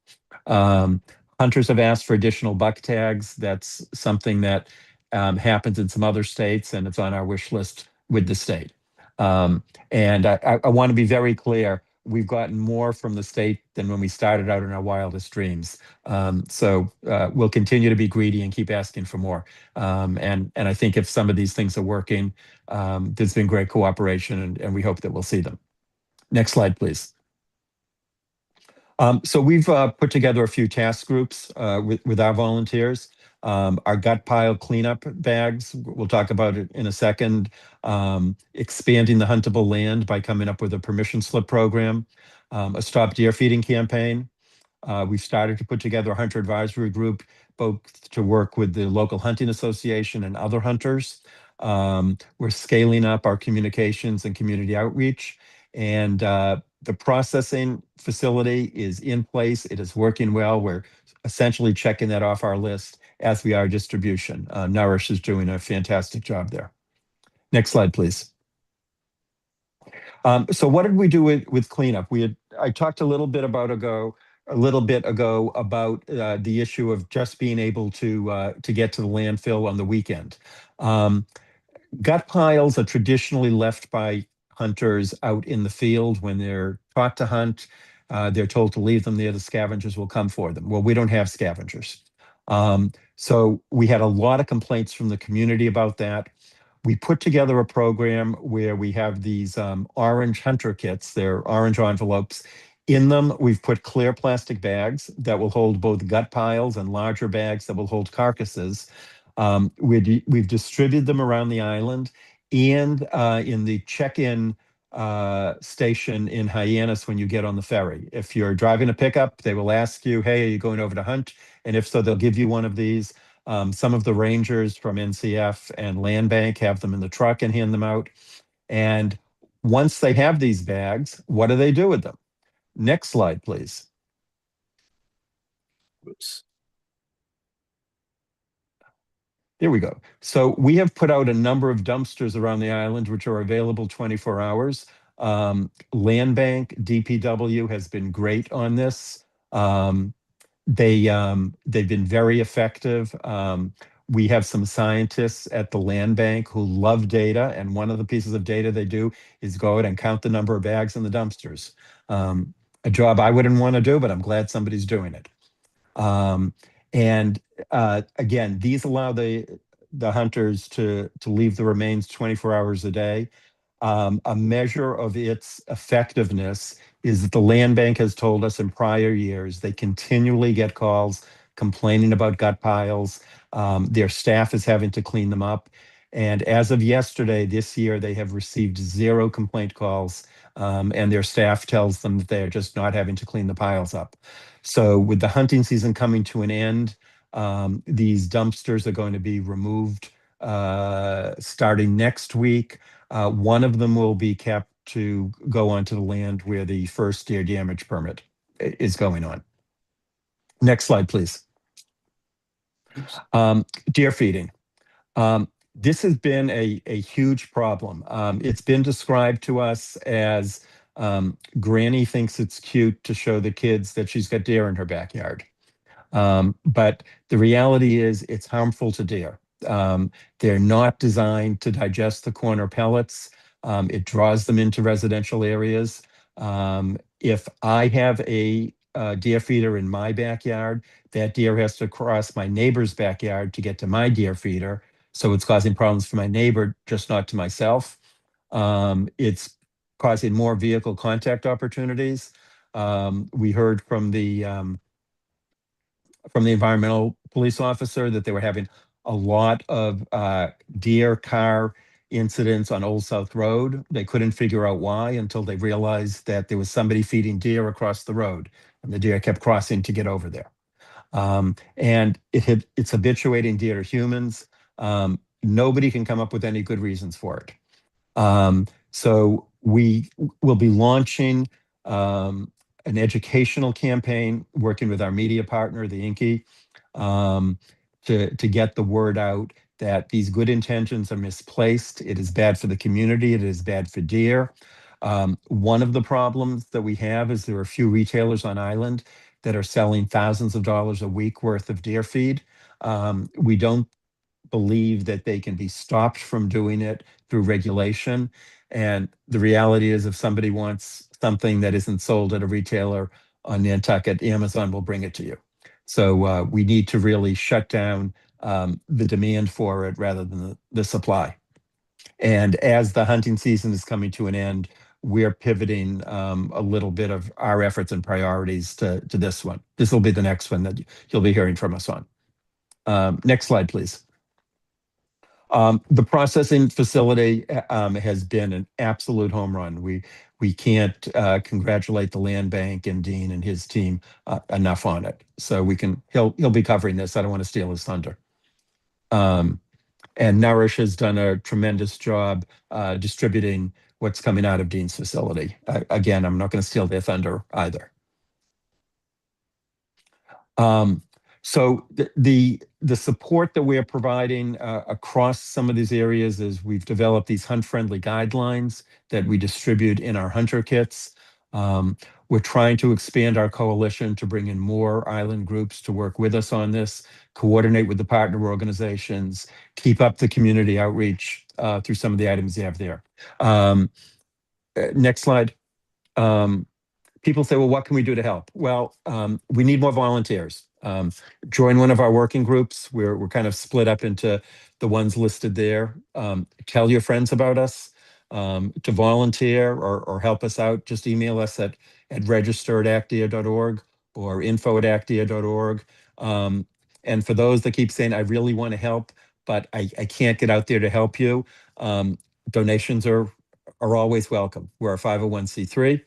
Hunters have asked for additional buck tags. That's something that happens in some other states, and it's on our wish list with the state. And I want to be very clear, we've gotten more from the state than when we started out in our wildest dreams. So we'll continue to be greedy and keep asking for more. And I think if some of these things are working, there's been great cooperation, and we hope that we'll see them. Next slide, please. So we've put together a few task groups with our volunteers. Our gut pile cleanup bags, we'll talk about it in a second. Expanding the huntable land by coming up with a permission slip program. A stop deer feeding campaign. We've started to put together a hunter advisory group, both to work with the local hunting association and other hunters. We're scaling up our communications and community outreach. And the processing facility is in place. It is working well. We're essentially checking that off our list, as we are distribution. Nourish is doing a fantastic job there. Next slide, please. So what did we do with cleanup? I talked a little bit ago about the issue of just being able to get to the landfill on the weekend. Gut piles are traditionally left by hunters out in the field when they're taught to hunt. They're told to leave them there. The scavengers will come for them. Well, we don't have scavengers. So we had a lot of complaints from the community about that. We put together a program where we have these orange hunter kits. They're orange envelopes. In them, we've put clear plastic bags that will hold both gut piles and larger bags that will hold carcasses. We've distributed them around the island, and in the check-in station in Hyannis when you get on the ferry. If you're driving a pickup, they will ask you, hey, are you going over to hunt? And if so, they'll give you one of these. Some of the rangers from NCF and Land Bank have them in the truck and hand them out. And once they have these bags, what do they do with them? Next slide, please. Oops. There we go. So we have put out a number of dumpsters around the island, which are available 24 hours. Land Bank, DPW has been great on this. They've been very effective. We have some scientists at the Land Bank who love data, and one of the pieces of data they do is go out and count the number of bags in the dumpsters. A job I wouldn't want to do, but I'm glad somebody's doing it. And again, these allow the hunters to leave the remains 24 hours a day. A measure of its effectiveness is that the Land Bank has told us in prior years they continually get calls complaining about gut piles. Their staff is having to clean them up. And as of yesterday, this year, they have received 0 complaint calls, and their staff tells them that they're just not having to clean the piles up. So with the hunting season coming to an end, these dumpsters are going to be removed starting next week. One of them will be kept to go onto the land where the first deer damage permit is going on. Next slide, please. Deer feeding. This has been a huge problem. It's been described to us as Granny thinks it's cute to show the kids that she's got deer in her backyard. But the reality is it's harmful to deer. They're not designed to digest the corn or pellets. It draws them into residential areas. If I have a deer feeder in my backyard, that deer has to cross my neighbor's backyard to get to my deer feeder. So it's causing problems for my neighbor, just not to myself. It's causing more vehicle contact opportunities. We heard from the environmental police officer that they were having a lot of deer car incidents on Old South Road. They couldn't figure out why until they realized that there was somebody feeding deer across the road, and the deer kept crossing to get over there. And it's habituating deer to humans. Nobody can come up with any good reasons for it. So we will be launching an educational campaign, working with our media partner, the Inky, to get the word out that these good intentions are misplaced. It is bad for the community. It is bad for deer. One of the problems that we have is there are a few retailers on island that are selling thousands of dollars a week worth of deer feed. We don't believe that they can be stopped from doing it through regulation. And the reality is, if somebody wants something that isn't sold at a retailer on Nantucket, Amazon will bring it to you. So we need to really shut down the demand for it rather than the supply. And as the hunting season is coming to an end, we're pivoting a little bit of our efforts and priorities to this one. This will be the next one that you'll be hearing from us on. Next slide, please. The processing facility has been an absolute home run. We can't congratulate the land bank and Dean and his team enough on it. So he'll be covering this. I don't want to steal his thunder. And Nourish has done a tremendous job distributing what's coming out of Dean's facility. Again, I'm not going to steal their thunder either. So the support that we are providing across some of these areas is we've developed these hunt-friendly guidelines that we distribute in our hunter kits. We're trying to expand our coalition to bring in more island groups to work with us on this, coordinate with the partner organizations, keep up the community outreach through some of the items you have there. Next slide. People say, well, what can we do to help? Well, we need more volunteers. Join one of our working groups. We're kind of split up into the ones listed there. Tell your friends about us. To volunteer or help us out, just email us at register@actdeer.org or info@actdeer.org. And for those that keep saying, I really want to help, but I can't get out there to help you, donations are always welcome. We're a 501c3.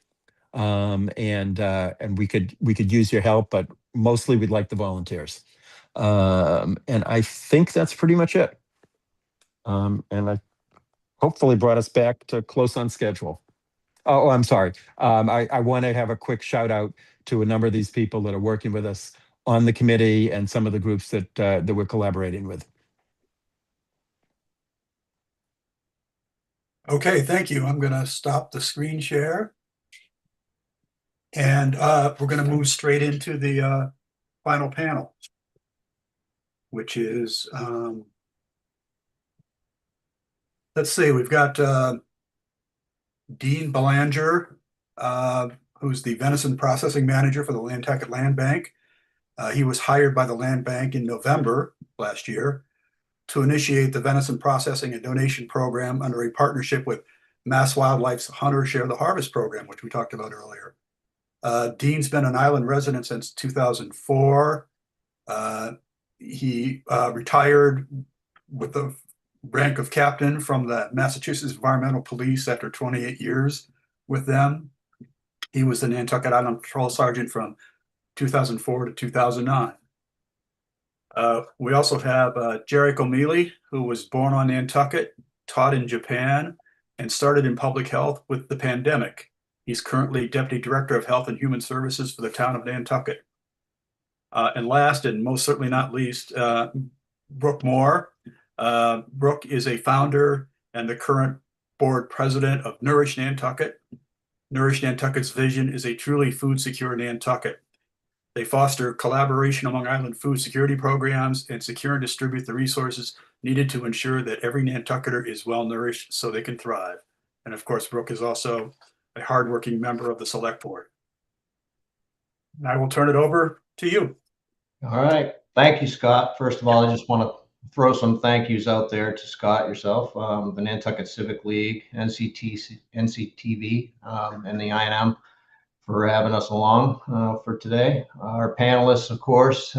And we could use your help, but mostly we'd like the volunteers. And I think that's pretty much it. And I hopefully brought us back to close on schedule. Oh, I'm sorry. I want to have a quick shout out to a number of these people that are working with us on the committee and some of the groups that we're collaborating with. Okay, thank you. I'm going to stop the screen share. And we're going to move straight into the final panel, which is, let's see, we've got Dean Belanger, who's the venison processing manager for the Nantucket Land Bank. He was hired by the Land Bank in November last year to initiate the venison processing and donation program under a partnership with MassWildlife's Hunter Share the Harvest program, which we talked about earlier. Dean's been an island resident since 2004. He retired with the rank of captain from the Massachusetts Environmental Police after 28 years with them. He was the Nantucket Island Patrol Sergeant from 2004 to 2009. We also have Jarek O'Mealy, who was born on Nantucket, taught in Japan, and started in public health with the pandemic. He's currently Deputy Director of Health and Human Services for the Town of Nantucket. And last, and most certainly not least, Brooke Moore. Brooke is a founder and the current board president of Nourish Nantucket. Nourish Nantucket's vision is a truly food secure Nantucket. They foster collaboration among island food security programs and secure and distribute the resources needed to ensure that every Nantucketer is well nourished so they can thrive. And of course, Brooke is also a hardworking member of the select board. And I will turn it over to you. All right. Thank you, Scott. First of all, I just want to throw some thank yous out there to Scott, yourself, the Nantucket Civic League, NCTV, and the INM for having us along for today. Our panelists, of course,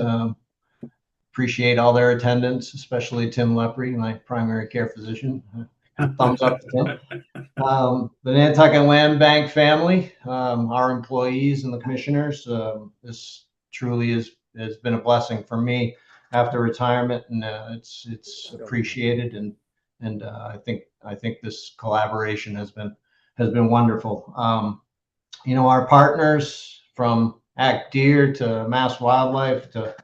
appreciate all their attendance, especially Tim Lepore, my primary care physician. Thumbs up to Tim. The Nantucket Land Bank family, our employees and the commissioners. This truly has been a blessing for me after retirement, and it's appreciated, and I think this collaboration has been wonderful. Our partners from Act Deer to MassWildlife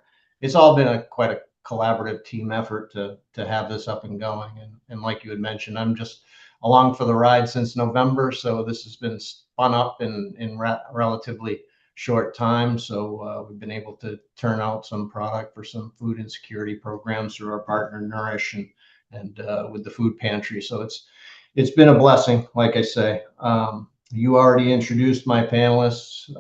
it's all been quite a collaborative team effort to have this up and going. And like you had mentioned, I'm just along for the ride since November, so this has been spun up in relatively short time. So we've been able to turn out some product for some food insecurity programs through our partner Nourish and with the food pantry. So it's been a blessing, like I say. You already introduced my panelists,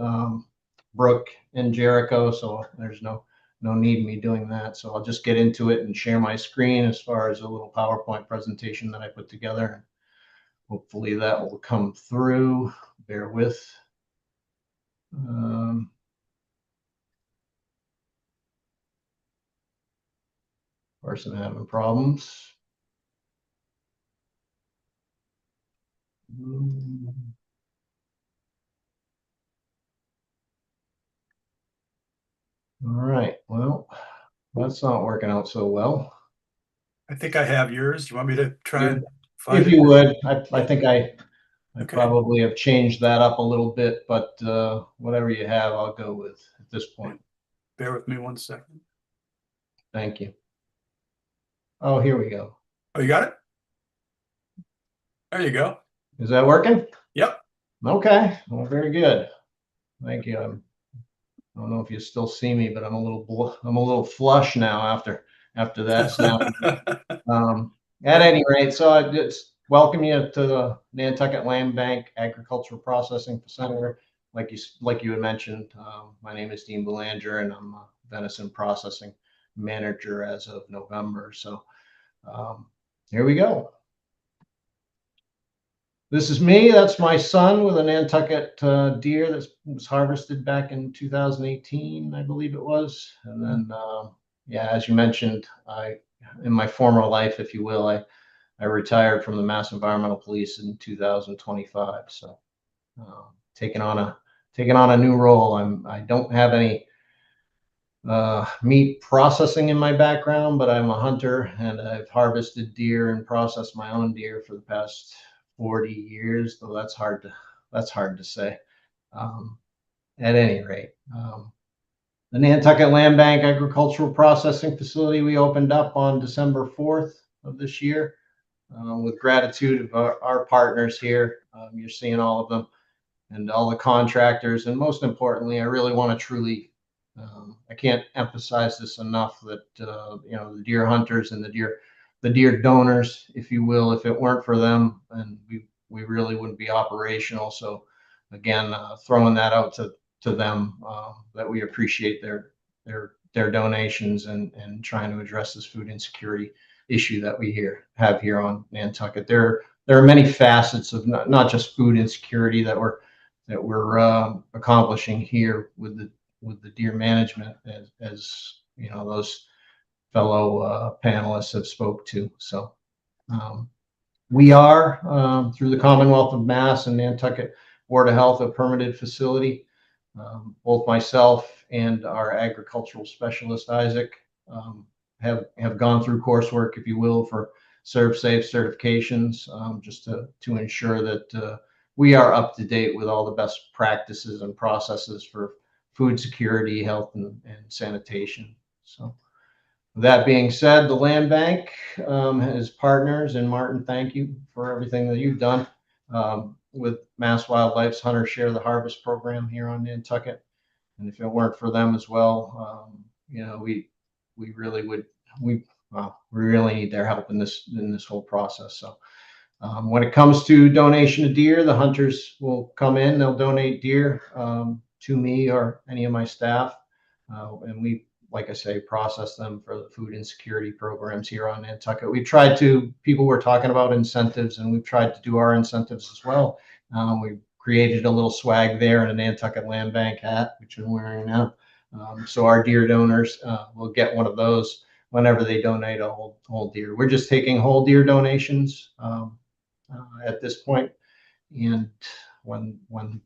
Brooke and Jericho, so there's no need me doing that. So I'll just get into it and share my screen as far as a little PowerPoint presentation that I put together. Hopefully that will come through. Bear with. Of course, I'm having problems. All right, well, that's not working out so well. I think I have yours. Do you want me to try and find If it? you would, I think I Okay. probably have changed that up a little bit, but whatever you have, I'll go with at this point. Bear with me 1 second. Thank you. Oh, here we go. Oh, you got it? There you go. Is that working? Yep. Okay, well, very good. Thank you. I don't know if you still see me, but I'm a little flush now after that snap. At any rate, so I just welcome you to the Nantucket Land Bank Agricultural Processing Center. Like you had mentioned, my name is Dean Belanger, and I'm a venison processing manager as of November. So here we go. This is me. That's my son with a Nantucket deer that was harvested back in 2018, I believe it was. And then, yeah, as you mentioned, in my former life, if you will, I retired from the Mass Environmental Police in 2025. So taking on a new role. I don't have any meat processing in my background, but I'm a hunter, and I've harvested deer and processed my own deer for the past 40 years, though that's hard to say. At any rate, the Nantucket Land Bank Agricultural Processing Facility we opened up on December 4th of this year. With gratitude of our partners here. You're seeing all of them and all the contractors. And most importantly, I really want to truly, I can't emphasize this enough, that the deer hunters and the deer donors, if you will, if it weren't for them, and we really wouldn't be operational. So again, throwing that out to them, that we appreciate their donations and trying to address this food insecurity issue that we have here on Nantucket. There are many facets of not just food insecurity that we're accomplishing here with the deer management, as you know, those fellow panelists have spoke to. So we are, through the Commonwealth of Mass and Nantucket Board of Health, a permitted facility. Both myself and our agricultural specialist Isaac have gone through coursework, if you will, for ServSafe certifications, just to ensure that we are up to date with all the best practices and processes for food security, health, and sanitation. So with that being said, the Land Bank has partners, and Martin, thank you for everything that you've done with MassWildlife's Hunter Share the Harvest program here on Nantucket. And if it weren't for them as well, we really need their help in this whole process. So when it comes to donation of deer, the hunters will come in, they'll donate deer to me or any of my staff, and like I say, process them for the food insecurity programs here on Nantucket. People were talking about incentives, and we've tried to do our incentives as well. We created a little swag there and a Nantucket Land Bank hat, which I'm wearing now. So our deer donors will get one of those whenever they donate a whole deer. We're just taking whole deer donations at this point. And when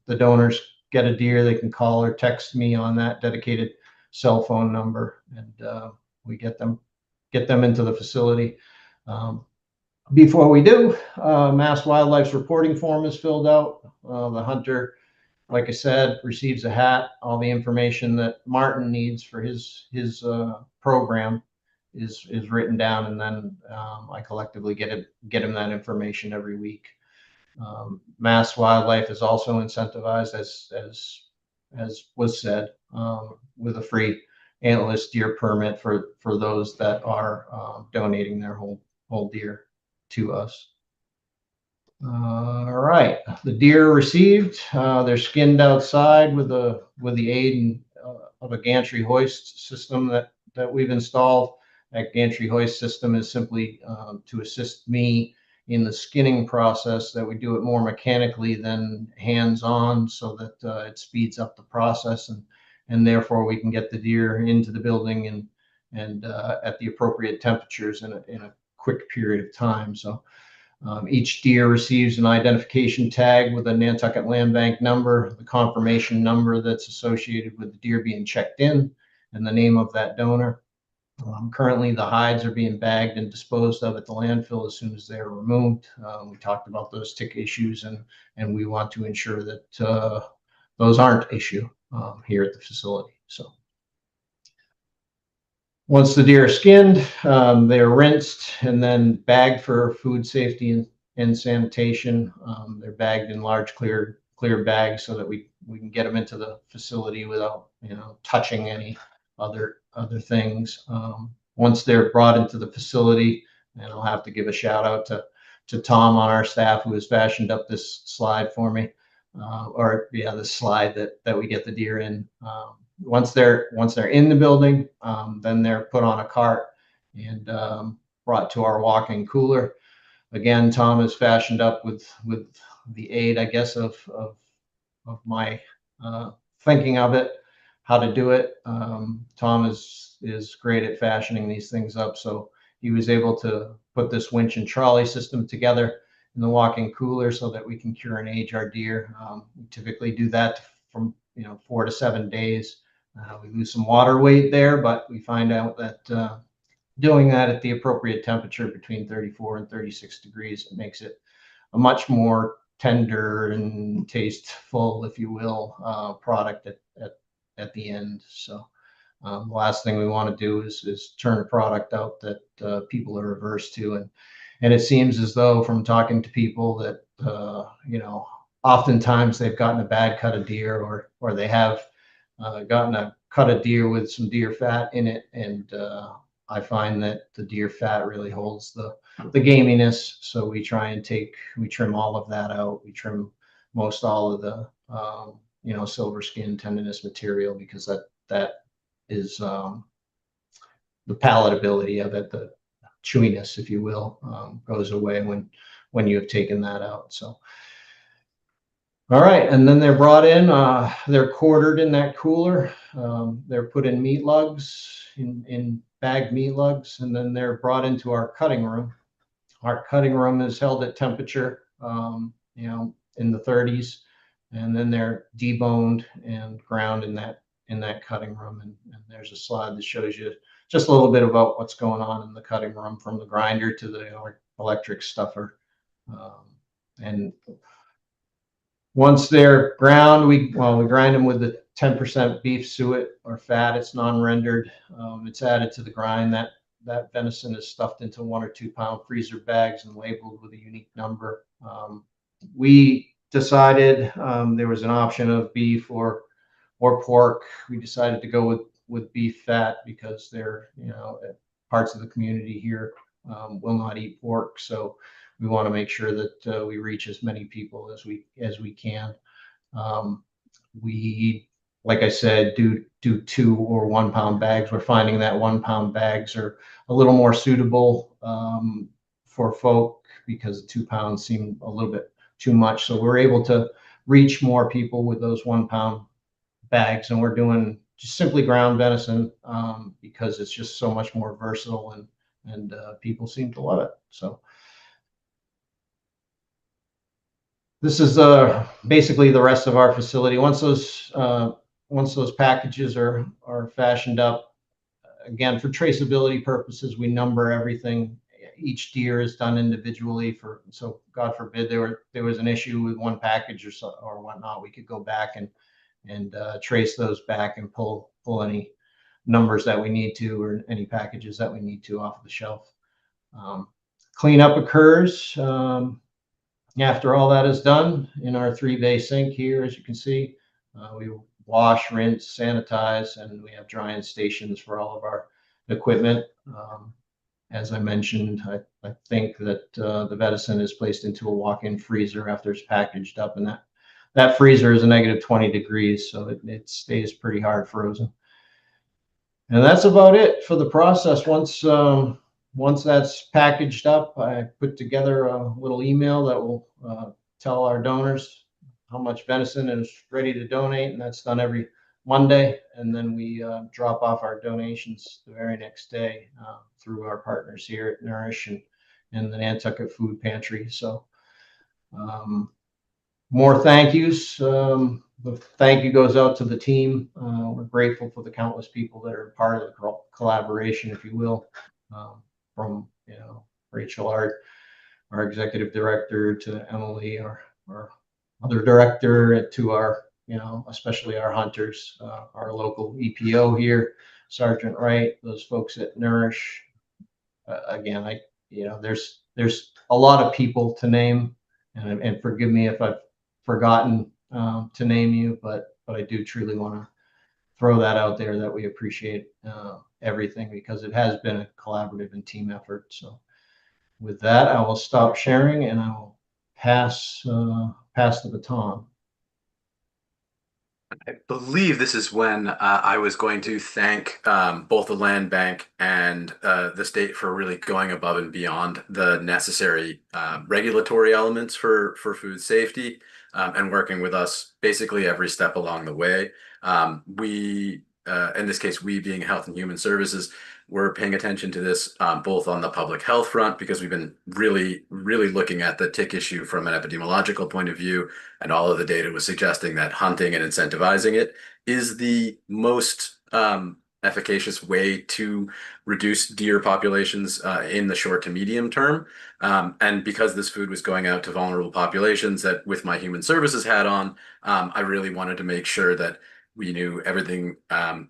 the donors get a deer, they can call or text me on that dedicated cell phone number, and we get them into the facility. Before we do, MassWildlife's reporting form is filled out. The hunter, like I said, receives a hat. All the information that Martin needs for his program is written down, and then I collectively get him that information every week. MassWildlife is also incentivized, as was said, with a free antlerless deer permit for those that are donating their whole deer to us. All right, the deer received. They're skinned outside with the aid of a gantry hoist system that we've installed. That gantry hoist system is simply to assist me in the skinning process, that we do it more mechanically than hands-on, so that it speeds up the process, and therefore we can get the deer into the building and at the appropriate temperatures in a quick period of time. So each deer receives an identification tag with a Nantucket Land Bank number, the confirmation number that's associated with the deer being checked in, and the name of that donor. Currently, the hides are being bagged and disposed of at the landfill as soon as they're removed. We talked about those tick issues, and we want to ensure that those aren't an issue here at the facility. So once the deer are skinned, they are rinsed and then bagged for food safety and sanitation. They're bagged in large clear bags so that we can get them into the facility without touching any other things. Once they're brought into the facility, and I'll have to give a shout out to Tom on our staff, who has fashioned up this slide for me, the slide that we get the deer in. Once they're in the building, then they're put on a cart and brought to our walk-in cooler. Again, Tom is fashioned up with the aid, I guess, of my thinking of it, how to do it. Tom is great at fashioning these things up, so he was able to put this winch and trolley system together in the walk-in cooler so that we can cure and age our deer. We typically do that from 4 to 7 days. We lose some water weight there, but we find out that doing that at the appropriate temperature between 34 and 36 degrees, it makes it a much more tender and tasteful, if you will, product at the end. So the last thing we want to do is turn a product out that people are averse to, and it seems as though, from talking to people, that oftentimes they've gotten a bad cut of deer, or they have gotten a cut of deer with some deer fat in it, and I find that the deer fat really holds the gaminess. So we trim all of that out. We trim most all of the silver skin tendinous material, because that is the palatability of it, the chewiness, if you will, goes away when you have taken that out. So all right, and then they're brought in, they're quartered in that cooler. They're put in meat lugs, in bagged meat lugs, and then they're brought into our cutting room. Our cutting room is held at temperature, in the 30s, and then they're deboned and ground in that cutting room. And there's a slide that shows you just a little bit about what's going on in the cutting room, from the grinder to the electric stuffer. And once they're ground, we grind them with the 10% beef suet or fat. It's non-rendered. It's added to the grind. That venison is stuffed into 1 or 2 pound freezer bags and labeled with a unique number. We decided there was an option of beef or pork. We decided to go with beef fat, because they're parts of the community here will not eat pork. So we want to make sure that we reach as many people as we can. We like I said, do 2 or 1 pound bags. We're finding that 1 pound bags are a little more suitable for folk, because 2 pounds seem a little bit too much. So we're able to reach more people with those 1 pound bags, and we're doing just simply ground venison because it's just so much more versatile, and people seem to love it. So this is basically the rest of our facility. Once those packages are fashioned up, again, for traceability purposes, we number everything. Each deer is done individually, so God forbid there was an issue with one package or whatnot, we could go back and trace those back and pull any numbers that we need to, or any packages that we need to off of the shelf. Cleanup occurs after all that is done in our 3-bay sink here. As you can see, we wash, rinse, sanitize, and we have drying stations for all of our equipment. As I mentioned, I think that the venison is placed into a walk-in freezer after it's packaged up, and that freezer is a -20 degrees, so it stays pretty hard frozen. And that's about it for the process. Once that's packaged up, I put together a little email that will tell our donors how much venison is ready to donate, and that's done every Monday. And then we drop off our donations the very next day through our partners here at Nourish and the Nantucket Food Pantry. So more thank yous. The thank you goes out to the team. We're grateful for the countless people that are part of the collaboration, if you will, from Rachel, our executive director, to Emily, our other director, to our especially our hunters, our local EPO here, Sergeant Wright, those folks at Nourish. Again, there's a lot of people to name, and forgive me if I've forgotten to name you, but I do truly want to throw that out there, that we appreciate everything, because it has been a collaborative and team effort. So with that, I will stop sharing, and I will pass the baton. I believe this is when I was going to thank both the land bank and the state for really going above and beyond the necessary regulatory elements for food safety, and working with us basically every step along the way. We, in this case, we being Health and Human Services, we're paying attention to this both on the public health front, because we've been really looking at the tick issue from an epidemiological point of view, and all of the data was suggesting that hunting and incentivizing it is the most efficacious way to reduce deer populations in the short to medium term. And because this food was going out to vulnerable populations, that with my human services hat on, I really wanted to make sure that we knew everything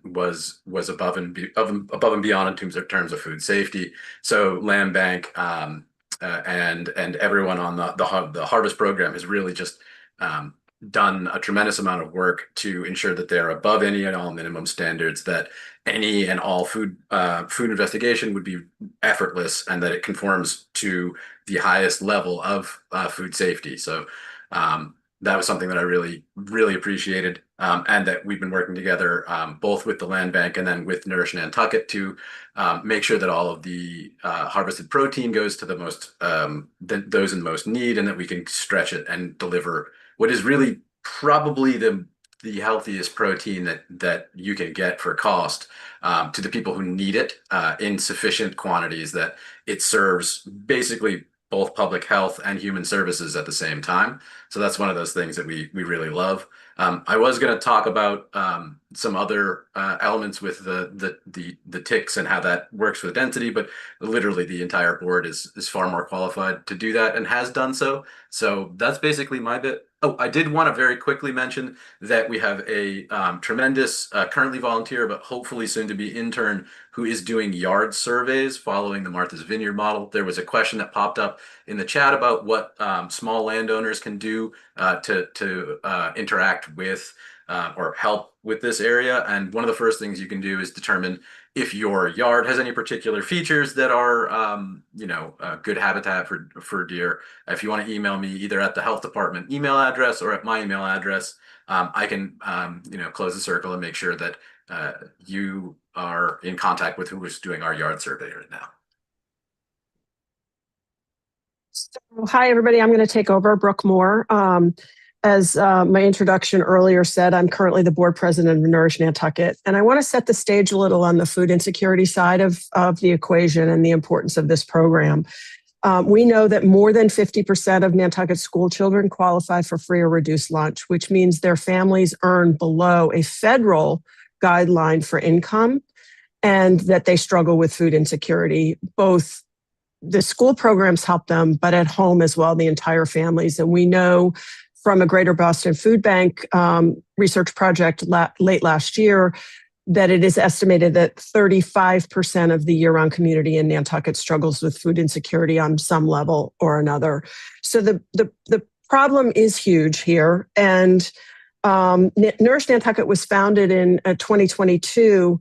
was above and beyond in terms of food safety. So land bank and everyone on the harvest program has really just done a tremendous amount of work to ensure that they're above any and all minimum standards, that any and all food investigation would be effortless, and that it conforms to the highest level of food safety. So that was something that I really appreciated, and that we've been working together both with the land bank and then with Nourish Nantucket to make sure that all of the harvested protein goes to those in most need, and that we can stretch it and deliver what is really probably the healthiest protein that you can get for cost to the people who need it in sufficient quantities, that it serves basically both public health and human services at the same time. So that's one of those things that we really love. I was going to talk about some other elements with the ticks and how that works with density, but literally the entire board is far more qualified to do that and has done so. So that's basically my bit. Oh, I did want to very quickly mention that we have a tremendous currently volunteer, but hopefully soon to be intern, who is doing yard surveys following the Martha's Vineyard model. There was a question that popped up in the chat about what small landowners can do to interact with or help with this area. And one of the first things you can do is determine if your yard has any particular features that are, good habitat for deer. If you want to email me either at the health department email address or at my email address, I can, close the circle and make sure that you are in contact with who is doing our yard survey right now. So, hi, everybody. I'm going to take over. Brooke Moore. As my introduction earlier said, I'm currently the board president of Nourish Nantucket, and I want to set the stage a little on the food insecurity side of the equation and the importance of this program. We know that more than 50% of Nantucket school children qualify for free or reduced lunch, which means their families earn below a federal guideline for income and that they struggle with food insecurity. Both the school programs help them, but at home as well, the entire families. And we know from a Greater Boston Food Bank research project late last year that it is estimated that 35% of the year-round community in Nantucket struggles with food insecurity on some level or another. So the problem is huge here. And Nourish Nantucket was founded in 2022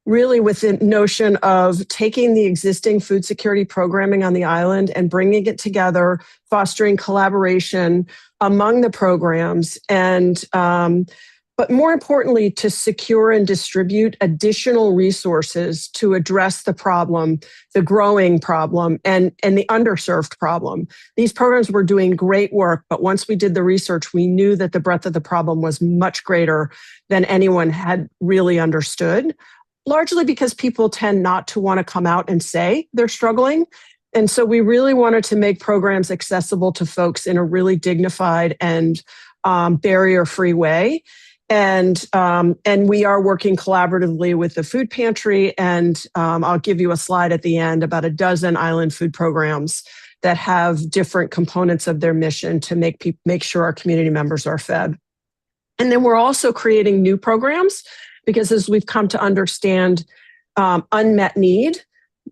really with the notion of taking the existing food security programming on the island and bringing it together, fostering collaboration among the programs, and but more importantly, to secure and distribute additional resources to address the problem, the growing problem, and the underserved problem. These programs were doing great work, but once we did the research, we knew that the breadth of the problem was much greater than anyone had really understood, largely because people tend not to want to come out and say they're struggling. And so we really wanted to make programs accessible to folks in a really dignified and barrier-free way. And we are working collaboratively with the food pantry. And I'll give you a slide at the end about a dozen island food programs that have different components of their mission to make sure our community members are fed. And then we're also creating new programs because as we've come to understand unmet need,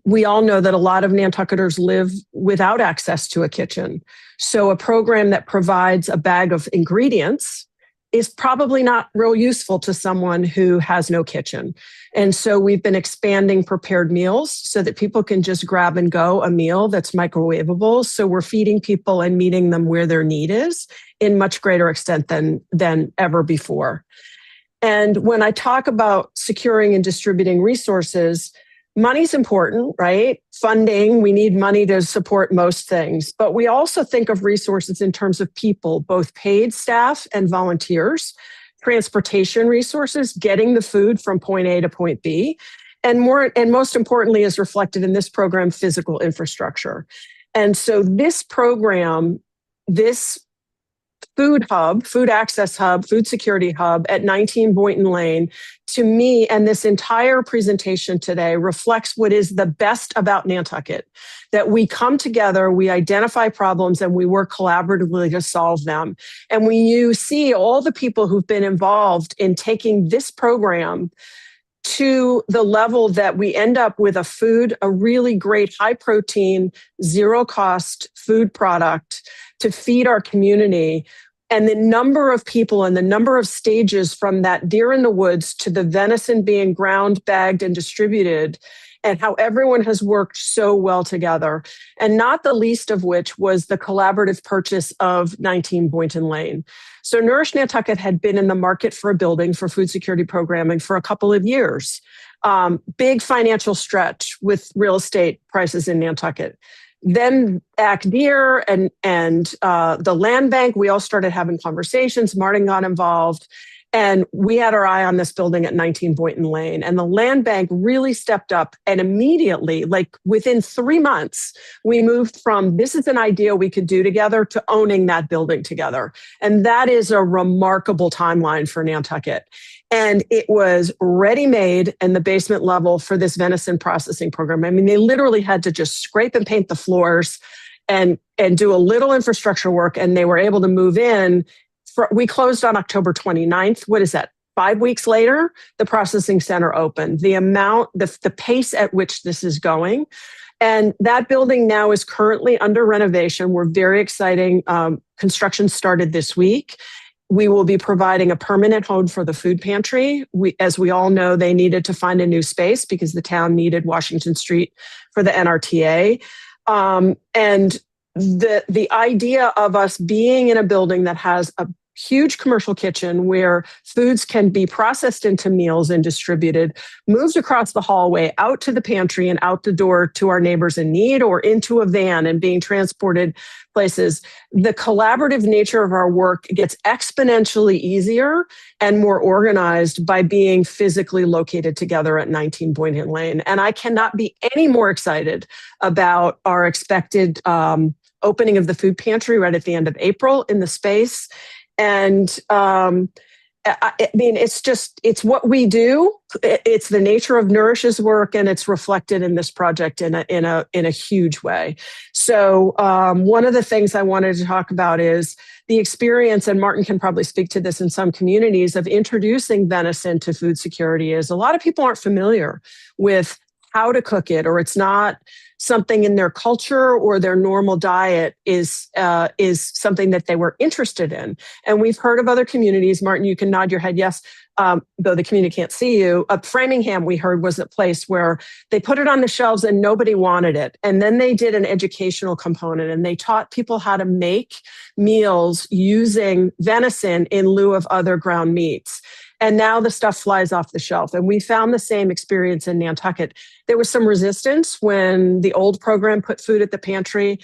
we all know that a lot of Nantucketers live without access to a kitchen. So a program that provides a bag of ingredients is probably not real useful to someone who has no kitchen. And so we've been expanding prepared meals so that people can just grab and go a meal that's microwavable. So we're feeding people and meeting them where their need is in much greater extent than ever before. And when I talk about securing and distributing resources, money's important, right? Funding, we need money to support most things, but we also think of resources in terms of people, both paid staff and volunteers, transportation resources, getting the food from point A to point B, and most importantly, is reflected in this program, physical infrastructure. And so this program, this food hub, food access hub, food security hub at 19 Boynton Lane, to me, and this entire presentation today reflects what is the best about Nantucket, that we come together, we identify problems, and we work collaboratively to solve them. And when you see all the people who've been involved in taking this program to the level that we end up with a really great high protein, zero cost food product to feed our community, and the number of people and the number of stages from that deer in the woods to the venison being ground, bagged, and distributed, and how everyone has worked so well together. And not the least of which was the collaborative purchase of 19 Boynton Lane. So Nourish Nantucket had been in the market for a building for food security programming for a couple of years. Big financial stretch with real estate prices in Nantucket. Then Deer and the land bank, we all started having conversations. Martin got involved, and we had our eye on this building at 19 Boynton Lane. And the land bank really stepped up, and immediately, like within 3 months, we moved from this is an idea we could do together to owning that building together. And that is a remarkable timeline for Nantucket. And it was ready-made in the basement level for this venison processing program. I mean, they literally had to just scrape and paint the floors and do a little infrastructure work, and they were able to move in. We closed on October 29th. What is that? 5 weeks later, the processing center opened. The pace at which this is going. And that building now is currently under renovation. We're very exciting. Construction started this week. we will be providing a permanent home for the food pantry. As we all know, they needed to find a new space because the town needed Washington Street for the NRTA. And the idea of us being in a building that has a huge commercial kitchen where foods can be processed into meals and distributed, moved across the hallway, out to the pantry and out the door to our neighbors in need, or into a van and being transported places. The collaborative nature of our work gets exponentially easier and more organized by being physically located together at 19 Boynton Lane. And I cannot be any more excited about our expected opening of the food pantry right at the end of April in the space. And I mean, it's what we do. It's the nature of Nourish's work, and it's reflected in this project in a huge way. So one of the things I wanted to talk about is the experience, and Martin can probably speak to this in some communities, of introducing venison to food security. Is a lot of people aren't familiar with how to cook it, or it's not something in their culture or their normal diet is something that they were interested in. And we've heard of other communities. Martin, you can nod your head yes, though the community can't see you. Framingham, we heard, was a place where they put it on the shelves and nobody wanted it. And then they did an educational component, and they taught people how to make meals using venison in lieu of other ground meats. And now the stuff flies off the shelf. And we found the same experience in Nantucket. There was some resistance when the old program put food at the pantry.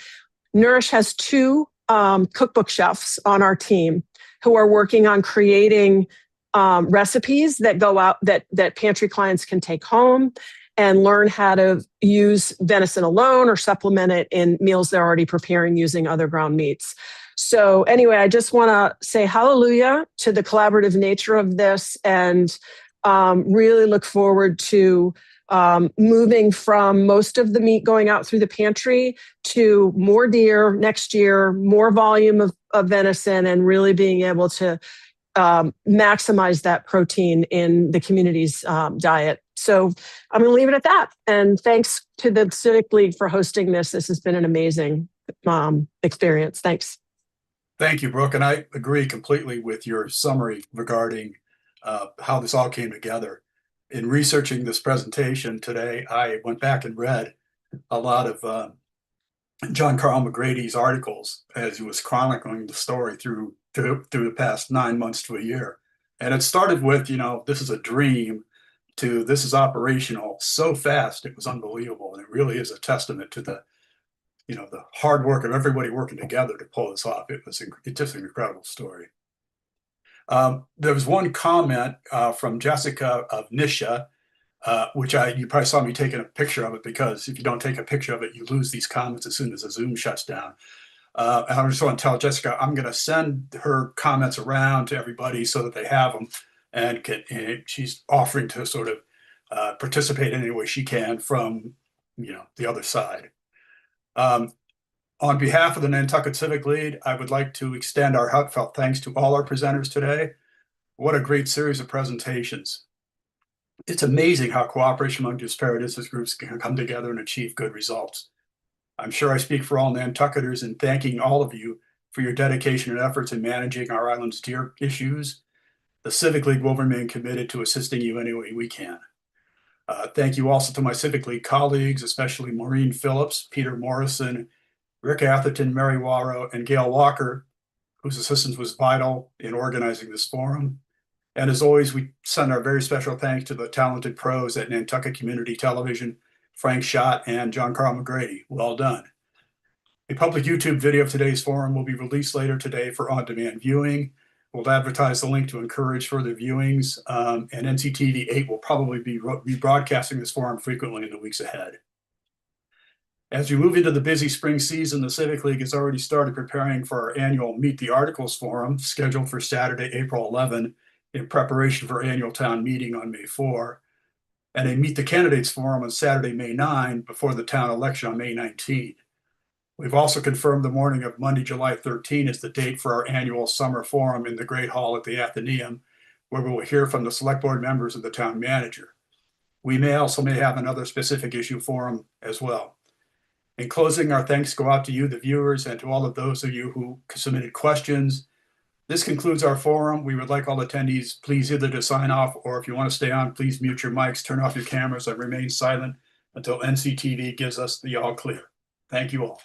Nourish has 2 cookbook chefs on our team who are working on creating recipes that go out, that pantry clients can take home and learn how to use venison alone or supplement it in meals they're already preparing using other ground meats. So anyway, I just want to say hallelujah to the collaborative nature of this, and really look forward to moving from most of the meat going out through the pantry to more deer next year, more volume of venison, and really being able to maximize that protein in the community's diet. So I'm going to leave it at that. And thanks to the Civic League for hosting this. This has been an amazing experience. Thanks. Thank you, Brooke. And I agree completely with your summary regarding how this all came together. In researching this presentation today, I went back and read a lot of John Carl McGrady's articles as he was chronicling the story through the past 9 months to a year. And it started with, this is a dream, to this is operational so fast, it was unbelievable. And it really is a testament to the hard work of everybody working together to pull this off. It's just an incredible story. There was one comment from Jessica of Nisha, which you probably saw me taking a picture of it, because if you don't take a picture of it, you lose these comments as soon as the Zoom shuts down. And I just want to tell Jessica, I'm going to send her comments around to everybody so that they have them, and she's offering to sort of participate in any way she can from the other side. On behalf of the Nantucket Civic League, I would like to extend our heartfelt thanks to all our presenters today. What a great series of presentations. It's amazing how cooperation among disparate interest groups can come together and achieve good results. I'm sure I speak for all Nantucketers in thanking all of you for your dedication and efforts in managing our island's deer issues. The Civic League will remain committed to assisting you any way we can. Thank you also to my Civic League colleagues, especially Maureen Phillips, Peter Morrison, Rick Atherton, Mary Warrow, and Gail Walker, whose assistance was vital in organizing this forum. And as always, we send our very special thanks to the talented pros at Nantucket Community Television, Frank Schott and John Carl McGrady. Well done. A public YouTube video of today's forum will be released later today for on-demand viewing. We'll advertise the link to encourage further viewings, and NCTV 8 will probably be rebroadcasting this forum frequently in the weeks ahead. As we move into the busy spring season, the Civic League has already started preparing for our annual Meet the Articles Forum, scheduled for Saturday, April 11, in preparation for annual town meeting on May 4, and a Meet the Candidates Forum on Saturday, May 9, before the town election on May 19. We've also confirmed the morning of Monday, July 13 as the date for our annual summer forum in the Great Hall at the Athenaeum, where we will hear from the select board members and the town manager. We may have another specific issue forum as well. In closing, our thanks go out to you, the viewers, and to all of those of you who submitted questions. This concludes our forum. We would like all attendees, please either to sign off, or if you want to stay on, please mute your mics, turn off your cameras, and remain silent until NCTV gives us the all clear. Thank you all.